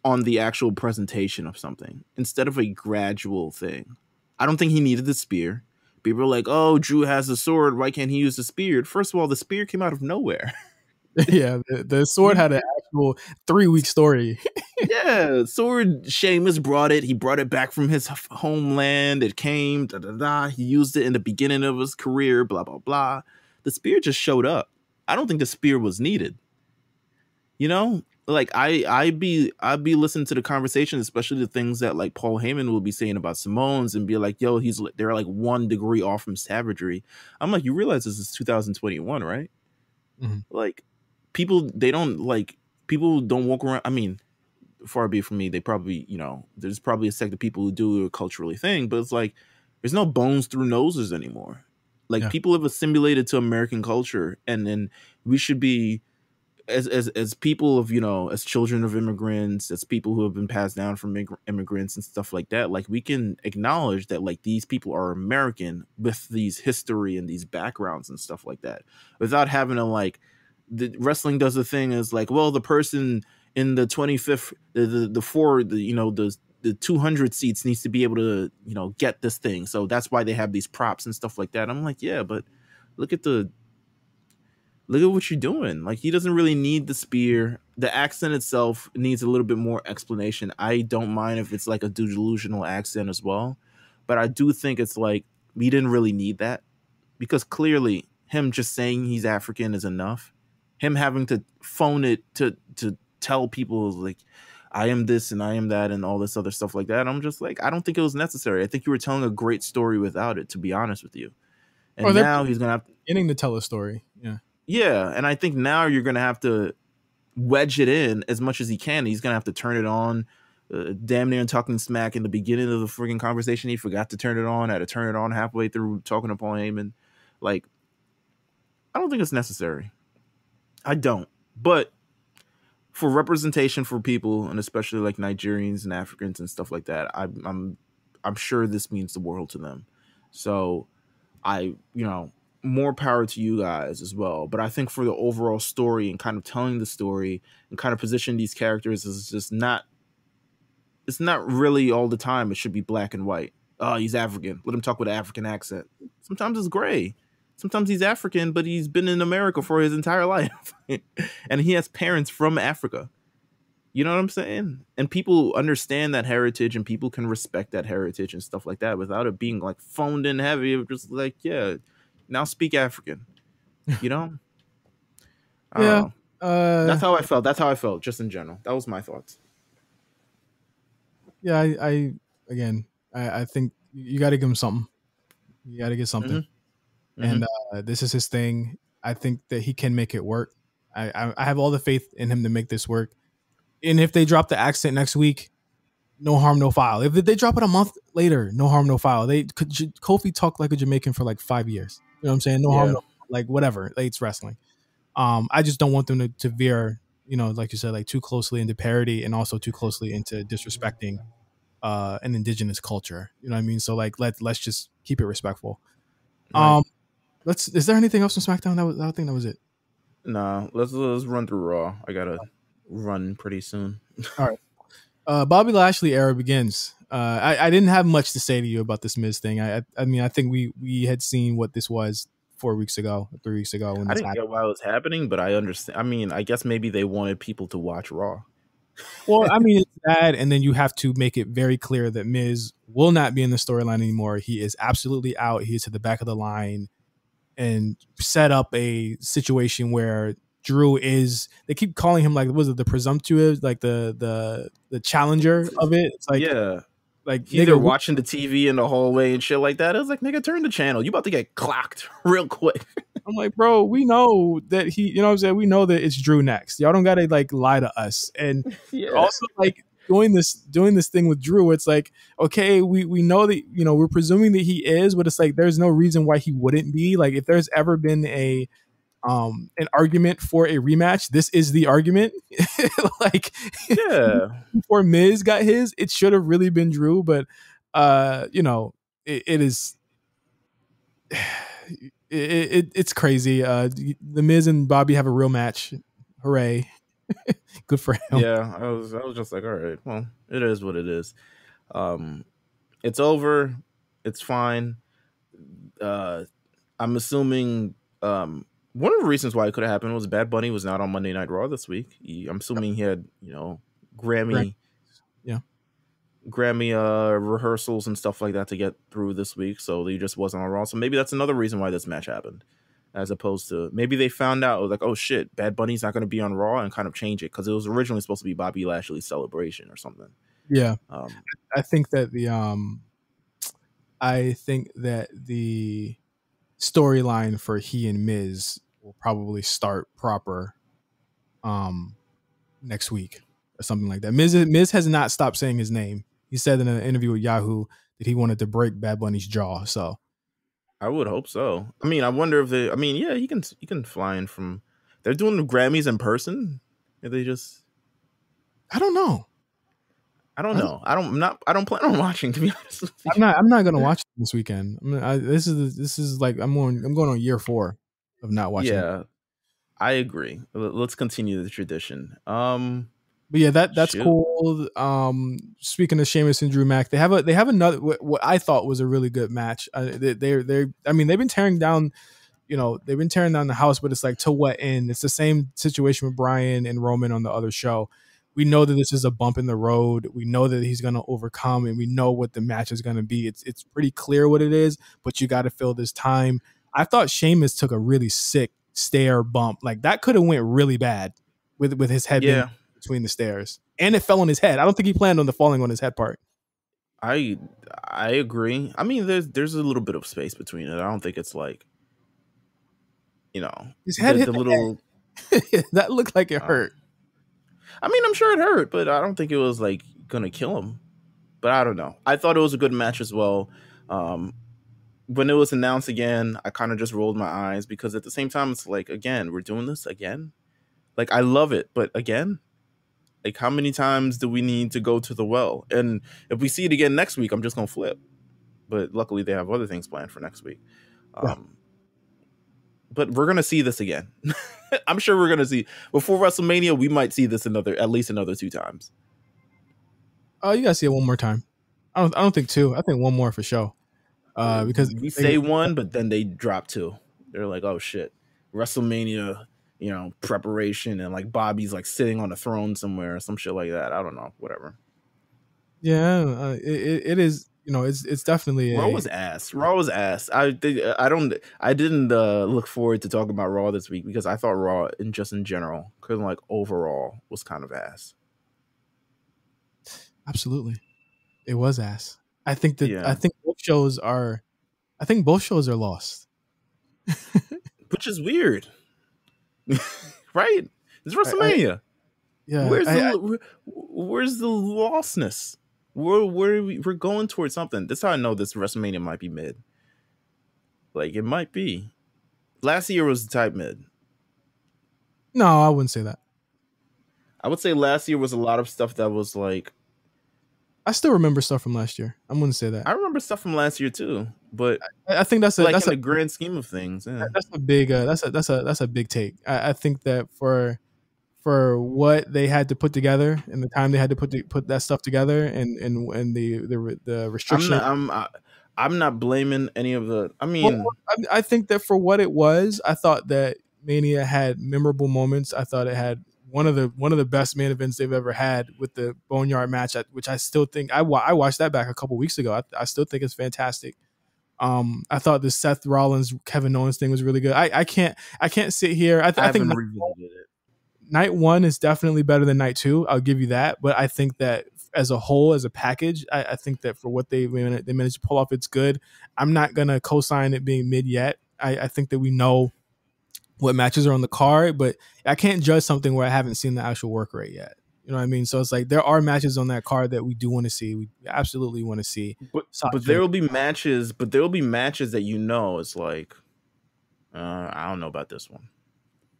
on the actual presentation of something instead of a gradual thing. I don't think he needed the spear. People are like, oh, Drew has a sword. Why can't he use the spear? First of all, the spear came out of nowhere. Yeah, the sword had an actual 3-week story. Yeah, sword. Sheamus brought it. He brought it back from his homeland. It came. He used it in the beginning of his career. Blah blah blah. The spear just showed up. I don't think the spear was needed. Like I'd be listening to the conversation, especially the things that like Paul Heyman will be saying about Simone's and be like, yo, they're like 1 degree off from savagery. I'm like, you realize this is 2021, right? Mm-hmm. Like people don't walk around. I mean, far be it from me. They probably, there's probably a sect of people who do a culturally thing, but it's like there's no bones through noses anymore. Like people have assimilated to American culture, and then we should be as people of, as children of immigrants, as people who have been passed down from immigrants and stuff like that, like we can acknowledge that like these people are American with these history and these backgrounds and stuff like that, without having to like, the wrestling does the thing is like, well, the person in the 25th, the 200 seats needs to be able to, get this thing. So that's why they have these props and stuff like that. I'm like, yeah, but look at what you're doing. Like, he doesn't really need the spear. The accent itself needs a little bit more explanation. I don't mind if it's like a delusional accent as well, but I do think it's like, we didn't really need that, because clearly him just saying he's African is enough. Him having to phone it to tell people like, I am this and I am that and all this other stuff like that. I'm just like, I don't think it was necessary. I think you were telling a great story without it, to be honest with you. And now he's going to have beginning to tell a story. Yeah. Yeah, and I think now you're going to have to wedge it in as much as he can. He's going to have to turn it on, damn near talking smack in the beginning of the freaking conversation. He forgot to turn it on, had to turn it on halfway through talking to Paul Heyman. Like, I don't think it's necessary. I don't. But for representation for people, and especially like Nigerians and Africans and stuff like that, I'm sure this means the world to them. So more power to you guys as well. But I think for the overall story and kind of telling the story and kind of positioning these characters is just not, it's not really all the time. It should be black and white. Oh, he's African. Let him talk with an African accent. Sometimes it's gray. Sometimes he's African, but he's been in America for his entire life. And he has parents from Africa. You know what I'm saying? And people understand that heritage, and people can respect that heritage and stuff like that without it being like phoned in heavy. Just like, yeah, now speak African, I don't know. That's how I felt just in general. That was my thoughts. Yeah. I think you got to give him something. You got to get something. Mm-hmm. And this is his thing. I think that he can make it work. I have all the faith in him to make this work. And if they drop the accent next week, no harm, no foul. If they drop it a month later, no harm, no foul. Kofi talked like a Jamaican for like 5 years. You know what I'm saying? No harm, no, like whatever. Like, it's wrestling. I just don't want them to veer, like you said, like too closely into parody and also too closely into disrespecting an indigenous culture. You know what I mean? So like let's just keep it respectful. Right. Is there anything else on SmackDown? I think that was it. No, let's run through Raw. I gotta run pretty soon. All right. Bobby Lashley era begins. I didn't have much to say to you about this Miz thing. I mean, I think we had seen what this was 3 weeks ago. When I didn't get why it was happening, but I understand. I mean, I guess maybe they wanted people to watch Raw. Well, I mean, it's that, and then you have to make it very clear that Miz will not be in the storyline anymore. He is absolutely out. He is to the back of the line, and set up a situation where Drew is. They keep calling him like, was it the presumptive, like the challenger of it? It's like, yeah, like either watching the TV in the hallway and shit like that. It was like, nigga, turn the channel. You about to get clocked real quick. I'm like, bro, we know that he, you know what I'm saying? We know that it's Drew next. Y'all don't gotta like lie to us. And also like doing this thing with Drew, it's like, okay, we know that, we're presuming that he is, but it's like there's no reason why he wouldn't be. Like, if there's ever been an argument for a rematch, this is the argument. Like, before Miz got his, it should have really been Drew, but it is it's crazy. The Miz and Bobby have a real match. Hooray. Good for him. Yeah, I was just like, all right, well, it is what it is. It's over. It's fine. I'm assuming one of the reasons why it could have happened was Bad Bunny was not on Monday Night Raw this week. I'm assuming he had, Grammy rehearsals and stuff like that to get through this week, so he just wasn't on Raw. So maybe that's another reason why this match happened, as opposed to maybe they found out like, oh shit, Bad Bunny's not going to be on Raw, and kind of change it because it was originally supposed to be Bobby Lashley's celebration or something. Yeah, I think that the storyline for he and Miz will probably start proper next week. or something like that. Miz has not stopped saying his name. He said in an interview with Yahoo that he wanted to break Bad Bunny's jaw. So I would hope so. I mean, I wonder if they. I mean, yeah, he can fly in from. They're doing the Grammys in person. Are they just? I don't know. I don't know. I don't plan on watching, to be honest with you. I'm not gonna watch it this weekend. This is like I'm going on year 4 of not watching. Yeah, I agree. Let's continue the tradition. But yeah, that's cool. Speaking of Sheamus and Drew Mac, they have another what I thought was a really good match. They've been tearing down, they've been tearing down the house, but it's like to what end? It's the same situation with Bryan and Roman on the other show. We know that this is a bump in the road. We know that he's going to overcome, and we know what the match is going to be. It's pretty clear what it is, but you got to fill this time. I thought Sheamus took a really sick stair bump. Like that could have went really bad with his head being between the stairs, and it fell on his head. I don't think he planned on the falling on his head part. I agree. I mean, there's a little bit of space between it. I don't think it's like, his head hit the little head. That looked like it hurt. I mean, I'm sure it hurt, but I don't think it was like gonna kill him. But I don't know. I thought it was a good match as well. When it was announced again, I kind of just rolled my eyes because at the same time, it's like, again, we're doing this again. Like, I love it, but again, like, how many times do we need to go to the well? And if we see it again next week, I'm just gonna flip. But luckily, they have other things planned for next week. But we're gonna see this again. I'm sure we're gonna see before WrestleMania. We might see this at least another 2 times. Oh, you gotta see it one more time. I don't think 2. I think 1 more for sure. Because we say 1, but then they drop 2. They're like, oh shit, WrestleMania, preparation, and like Bobby's like sitting on a throne somewhere or some shit like that. I don't know, whatever. Yeah, it is. It's definitely Raw was ass. I didn't look forward to talking about Raw this week because I thought Raw in general, because like overall was kind of ass. Absolutely, it was ass. I think both shows are lost. Which is weird. Right? It's WrestleMania. Where's the lostness? We're going towards something. That's how I know this WrestleMania might be mid. Like, it might be. Last year was type mid. No, I wouldn't say that. I would say last year was a lot of stuff that was like. I still remember stuff from last year. I wouldn't say that. I remember stuff from last year too, but I think that's in the grand scheme of things. Yeah. That's a big. That's a big take. I think that for what they had to put together and the time they had to put that stuff together and the restriction. I'm not blaming any of the. I mean, I think that for what it was, I thought that Mania had memorable moments. I thought it had one of the best main events they've ever had with the Boneyard match, which I still think I watched that back a couple weeks ago. I still think it's fantastic. I thought the Seth Rollins Kevin Owens thing was really good. I can't sit here. I think Night 1 is definitely better than Night 2. I'll give you that. But I think that as a whole, as a package, I think that for what they managed to pull off, it's good. I'm not going to co-sign it being mid yet. I think that we know what matches are on the card, but I can't judge something where I haven't seen the actual work rate yet. You know what I mean? So it's like there are matches on that card that we do want to see. We absolutely want to see. But there will be matches. But there will be matches that it's like, I don't know about this one.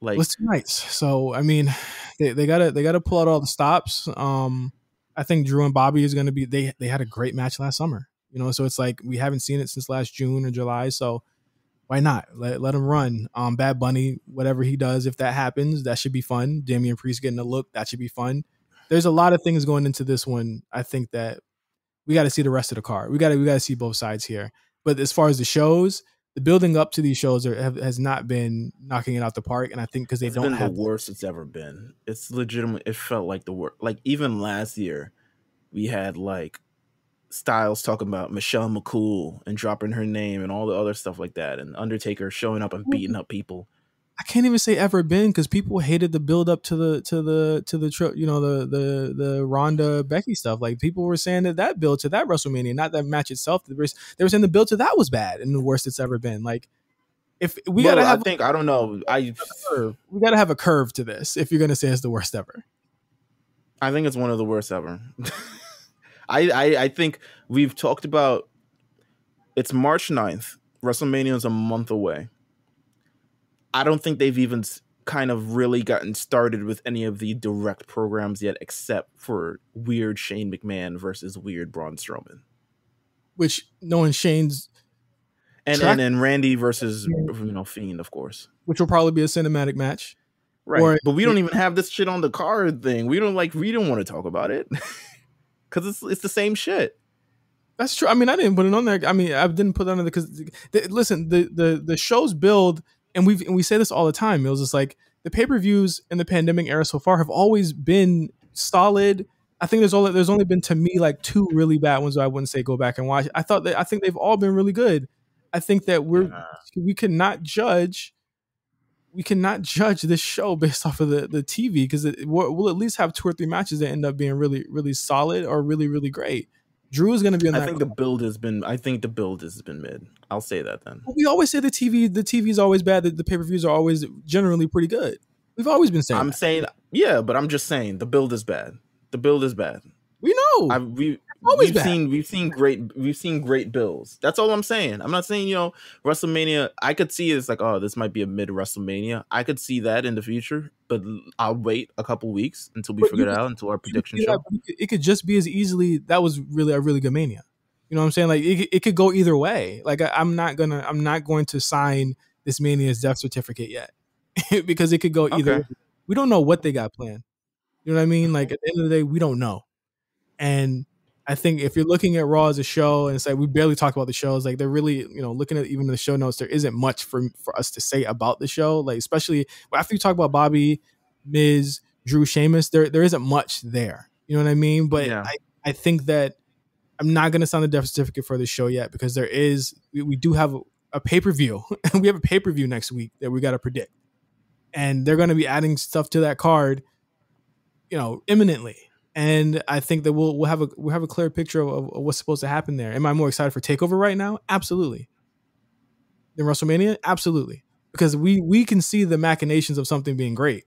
Like, it's 2 nights, so I mean, they gotta pull out all the stops. I think Drew and Bobby is gonna be. They had a great match last summer, so it's like we haven't seen it since last June or July. So why not let him run? Bad Bunny, whatever he does, if that happens, that should be fun. Damian Priest getting a look, that should be fun. There's a lot of things going into this one. I think that we got to see the rest of the card. We got to see both sides here. But as far as the shows, the building up to these shows has not been knocking it out the park, and I think because they don't have the worst it's ever been. It's legitimate. It felt like the worst. Like even last year, we had like Styles talking about Michelle McCool and dropping her name and all the other stuff like that, and Undertaker showing up and beating up people. I can't even say ever been because people hated the build up to the Ronda Becky stuff. Like people were saying that build to that WrestleMania, not that match itself. They were saying the build to that was bad and the worst it's ever been. Like if we gotta have, we gotta have a curve to this if you're gonna say it's the worst ever. I think it's one of the worst ever. I think we've talked about. It's March 9th. WrestleMania is a month away. I don't think they've even kind of really gotten started with any of the direct programs yet, except for weird Shane McMahon versus weird Braun Strowman. Which, knowing Shane's... And Randy versus Fiend, of course. Which will probably be a cinematic match. Right. But we don't even have this shit on the card thing. We don't want to talk about it. Because it's the same shit. That's true. I mean, I didn't put it on there. I mean, I didn't put it on there because listen, the shows build, and we say this all the time, Meelz. It's like the pay-per-views in the pandemic era so far have always been solid. I think there's only been, to me, like 2 really bad ones that I wouldn't say go back and watch. I think they've all been really good. I think that we cannot judge this show based off of the TV, because we'll at least have 2 or 3 matches that end up being really, really solid or really, really great. Drew is going to be on that. I think the build has been mid. I'll say that then. We always say the TV is always bad. The pay-per-views are always generally pretty good. We've always been saying. But I'm just saying the build is bad. The build is bad. We know. We've seen great builds. That's all I'm saying. I'm not saying, WrestleMania, I could see it's like, oh, this might be a mid WrestleMania. I could see that in the future, but I'll wait a couple weeks until we figure it out, until our prediction show. It could just be as easily, that was really a really good Mania. You know what I'm saying? Like it could go either way. Like I'm not going to sign this Mania's death certificate yet because it could go either way. We don't know what they got planned. You know what I mean? Like at the end of the day, we don't know. And I think if you're looking at Raw as a show, and it's like we barely talk about the shows, like they're really, looking at even the show notes, there isn't much for us to say about the show. Like especially after you talk about Bobby, Miz, Drew, Sheamus, there isn't much there. You know what I mean? But yeah. I think that I'm not going to sign the death certificate for this show yet, because we do have a pay-per-view. We have a pay-per-view next week that we got to predict, and they're going to be adding stuff to that card, imminently. And I think that we'll have a clear picture of what's supposed to happen there. Am I more excited for TakeOver right now? Absolutely. Than WrestleMania? Absolutely. Because we can see the machinations of something being great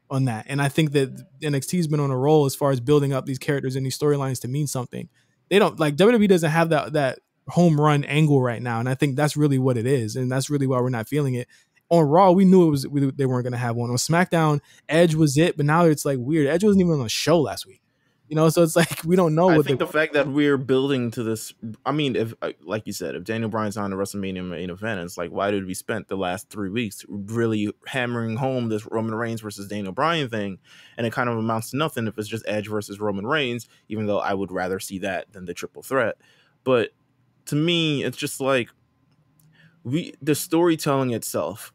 on that. And I think that NXT's been on a roll as far as building up these characters and these storylines to mean something. They don't, like, WWE doesn't have that home run angle right now. And I think that's really what it is. And that's really why we're not feeling it. On Raw, we knew they weren't going to have one. On SmackDown, Edge was it, but now it's like weird. Edge wasn't even on the show last week. So it's like we don't know. I think the fact that we're building to this. I mean, if, like you said, if Daniel Bryan's on the WrestleMania main event, it's like, why did we spend the last 3 weeks really hammering home this Roman Reigns versus Daniel Bryan thing, and it kind of amounts to nothing if it's just Edge versus Roman Reigns, even though I would rather see that than the triple threat. But to me, it's just like the storytelling itself.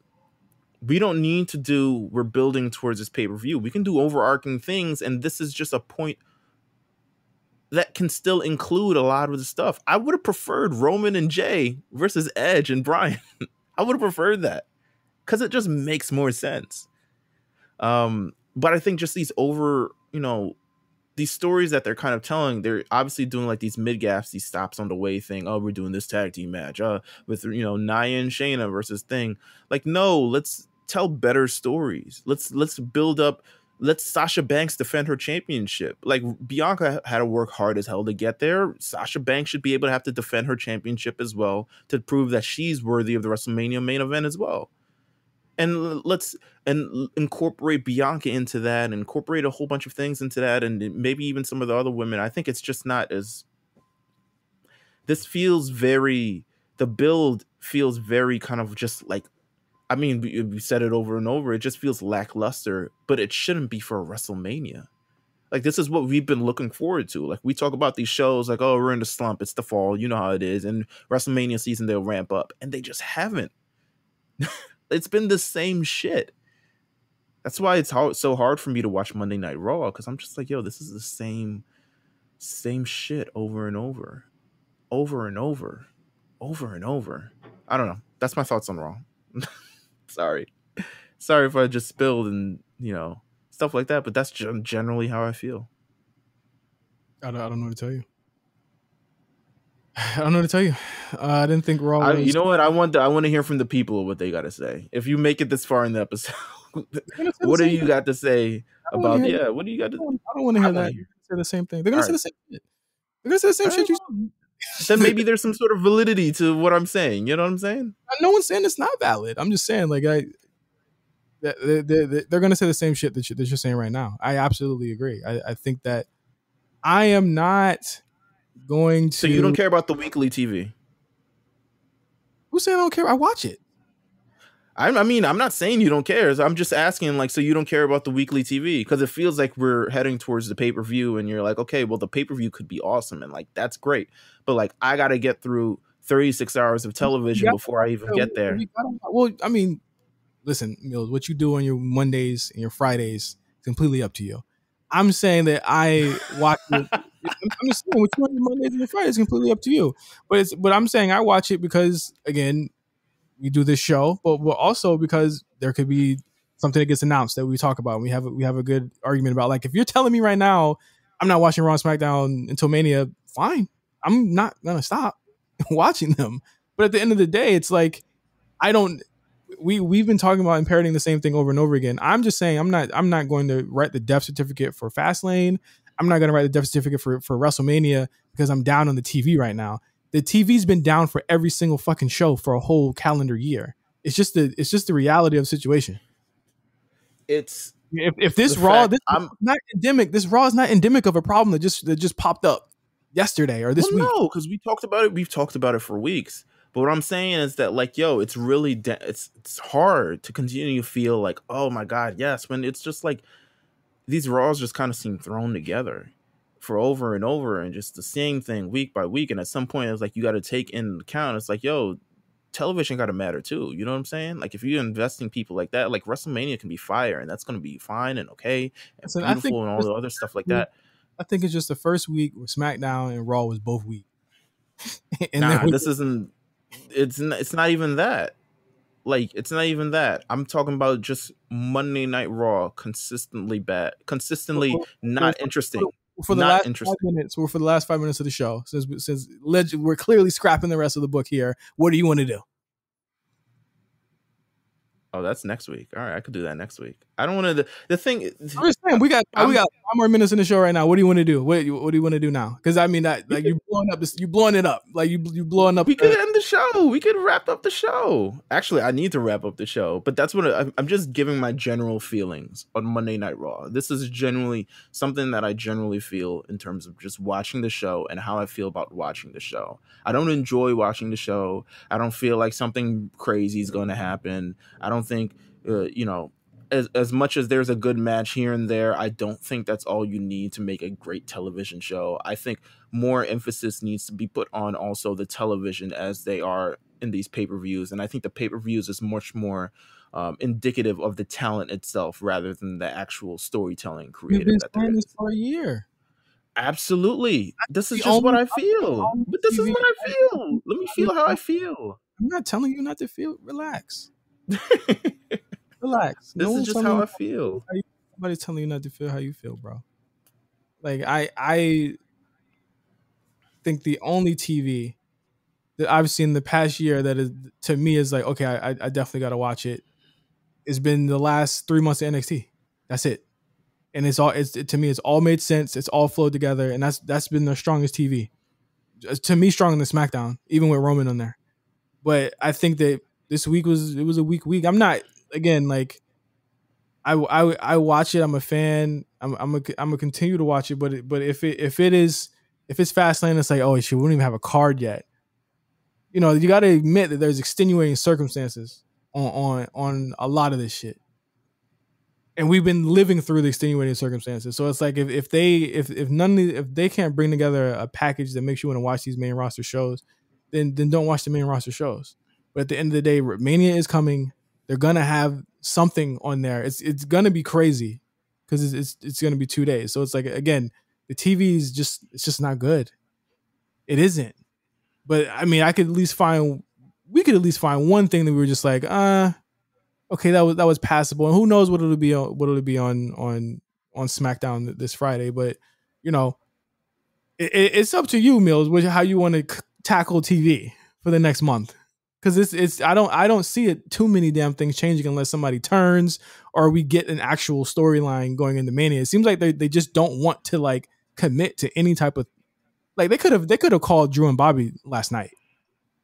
We don't need to do. We're building towards this pay-per-view. We can do overarching things, and this is just a point that can still include a lot of the stuff. I would have preferred Roman and Jay versus Edge and Bryan. I would have preferred that because it just makes more sense. But I think just these these stories that they're kind of telling, they're obviously doing like these mid-gaps, these stops on the way thing. Oh, we're doing this tag team match with, Nia and Shayna versus thing. Like, no, let's tell better stories. Let's build up. Let Sasha Banks defend her championship. Like, Bianca had to work hard as hell to get there. Sasha Banks should be able to have to defend her championship as well to prove that she's worthy of the WrestleMania main event as well. And let's incorporate Bianca into that, and incorporate a whole bunch of things into that, and maybe even some of the other women. I think it's just not as. This feels very. The build feels very kind of just like. I mean, we said it over and over. It just feels lackluster, but it shouldn't be for a WrestleMania. Like, this is what we've been looking forward to. Like, we talk about these shows like, oh, we're in the slump. It's the fall. You know how it is. And WrestleMania season, they'll ramp up. And they just haven't. It's been the same shit. That's why it's so hard for me to watch Monday Night Raw, because I'm just like, yo, this is the same shit over and over. Over and over. Over and over. I don't know. That's my thoughts on Raw. Sorry if I just spilled and stuff like that, but that's generally how I feel. I don't know what to tell you. I didn't think Raw was... You know what? I want to hear from the people what they got to say. If you make it this far in the episode, what do you got to say about what do you got to? I don't want to hear that. You're gonna say the same thing. They're gonna say the same shit. They're gonna say the same shit. Then maybe there's some sort of validity to what I'm saying. You know what I'm saying? No one's saying it's not valid. I'm just saying, like, they're gonna say the same shit that you're saying right now. I absolutely agree. I think that I am not going to. So you don't care about the weekly TV? Who's saying I don't care? I watch it. I mean, I'm not saying you don't care. I'm just asking, like, so you don't care about the weekly TV? Because it feels like we're heading towards the pay-per-view, and you're like, okay, well, the pay-per-view could be awesome, and like that's great, but like I got to get through 36 hours of television before I even get there. Well, I mean, listen, Meelz, what you do on your Mondays and your Fridays is completely up to you. I'm saying that I watch it. I'm just saying what you do on your Mondays and your Fridays is completely up to you. But I'm saying I watch it because, again, we do this show, but also because there could be something that gets announced that we talk about. And we have a good argument about, like, if you're telling me right now I'm not watching Raw and SmackDown until Mania, fine. I'm not gonna stop watching them. But at the end of the day, it's like we've been talking about and parroting the same thing over and over again. I'm just saying I'm not going to write the death certificate for Fastlane. I'm not going to write the death certificate for WrestleMania because I'm down on the TV right now. The TV's been down for every single fucking show for a whole calendar year. It's just the reality of the situation. It's if this Raw not endemic. This Raw is not endemic of a problem that just popped up yesterday or this week. No, because we talked about it. We've talked about it for weeks. But what I'm saying is that, like, yo, it's really it's hard to continue to feel like, oh my God, yes, when it's just like these Raws just kind of seem thrown together for over and over and just the same thing week by week. And at some point, it's like you got to take into account. It's like, yo, television got to matter too. You know what I'm saying? Like, if you're investing people like that, like WrestleMania can be fire, and that's going to be fine and okay and beautiful and all the other stuff like that. I think it's just the first week where SmackDown and Raw was both weak. This isn't. It's not even that. Like, it's not even that. I'm talking about just Monday Night Raw consistently bad, consistently not interesting. For the last 5 minutes, for the last 5 minutes of the show, since we're clearly scrapping the rest of the book here, what do you want to do? Oh, that's next week. All right, I could do that next week. I don't want to. The thing, I'm just saying, we got 5 more minutes in the show right now. What do you want to do? What do you want to do now? Because I mean, that, like, you blowing it up. Like, you blowing up. We could end the show. We could wrap up the show. Actually, I need to wrap up the show, but that's what I'm just giving my general feelings on Monday Night Raw. This is generally something that I generally feel in terms of just watching the show and how I feel about watching the show. I don't enjoy watching the show. I don't feel like something crazy is going to happen. I don't think, as much as there's a good match here and there, I don't think that's all you need to make a great television show. I think more emphasis needs to be put on also the television as they are in these pay-per-views. And I think the pay-per-views is much more indicative of the talent itself rather than the actual storytelling creative. You've been saying this for a year. Absolutely. This is just what I feel. But this is what I feel. Let me feel how I feel. I'm not telling you not to feel. Relax. Relax. This is just how I feel. Nobody's telling you not to feel how you feel, bro. Like, I think the only TV that I've seen in the past year that is, to me, is like, okay, I definitely got to watch it, it's been the last 3 months of NXT. That's it. And to me, it's all made sense. It's all flowed together. And that's been the strongest TV. To me, stronger than SmackDown, even with Roman on there. But I think that this week was a weak week. I'm not, again, like, I watch it. I'm a fan. I'm gonna continue to watch it. But if it's Fastlane, it's like, oh shit, we don't even have a card yet. You know, you got to admit that there's extenuating circumstances on a lot of this shit, and we've been living through the extenuating circumstances. So it's like if they can't bring together a package that makes you want to watch these main roster shows, then don't watch the main roster shows. But at the end of the day, Mania is coming. They're gonna have something on there. It's gonna be crazy because it's gonna be 2 days. So it's like, again, the TV is just not good. It isn't. But I mean, we could at least find one thing that we were just like, okay, that was passable. And who knows what it'll be on SmackDown this Friday. But you know, it's up to you, Meelz, how you want to tackle TV for the next month. Because it's I don't see it too many damn things changing unless somebody turns or we get an actual storyline going into Mania. It seems like they just don't want to like commit to any type of like they could have called Drew and Bobby last night.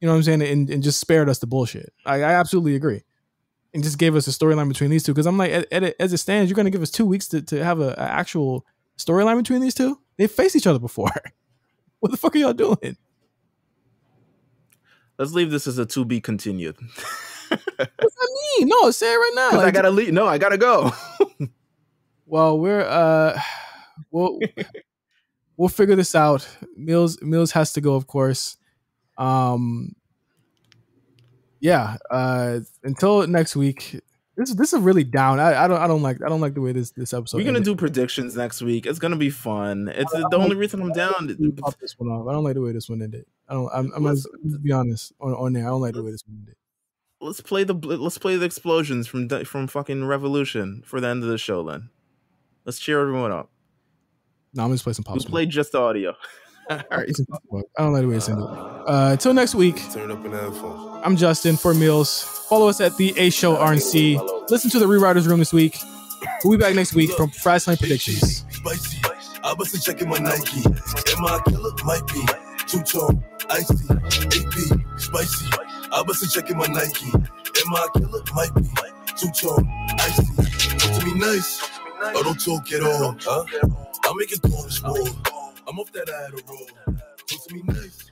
You know what I'm saying? And just spared us the bullshit. I absolutely agree. And just gave us a storyline between these two. Because I'm like, as it stands, you're going to give us 2 weeks to have an actual storyline between these two? They've faced each other before. What the fuck are y'all doing? Let's leave this as a to be continued. What's that mean? No, say it right now. Like, I gotta leave. No, I gotta go. Well, we'll figure this out. Meelz has to go, of course. Until next week. This is really down. I don't like the way this episode. We're gonna do predictions next week. It's gonna be fun. It's the only reason I'm down. Pop this one off. I don't like the way this one ended. I'm gonna be honest on there. I don't like the way this one ended. Let's play the explosions from fucking Revolution for the end of the show. Then let's cheer everyone up. No, I'm just play some pop. We'll play just the audio. All right. I don't like the way it's ended. Until next week. Turn up an headphone. I'm Justin for Meelz. Follow us at the A Show RNC. Listen to the Rewriters Room this week. We'll be back next week from Wrestling Predictions. Spicy. I wasn't checking my Nike. Am I a killer? Might be. Two-tone. Icy. AP. Spicy. I wasn't checking my Nike. Am I a killer? Might be. Two-tone. Icy. Talk to me nice. I don't talk at all. Huh? I'll make it corner small. I'm off that Adderall. Talk to me nice.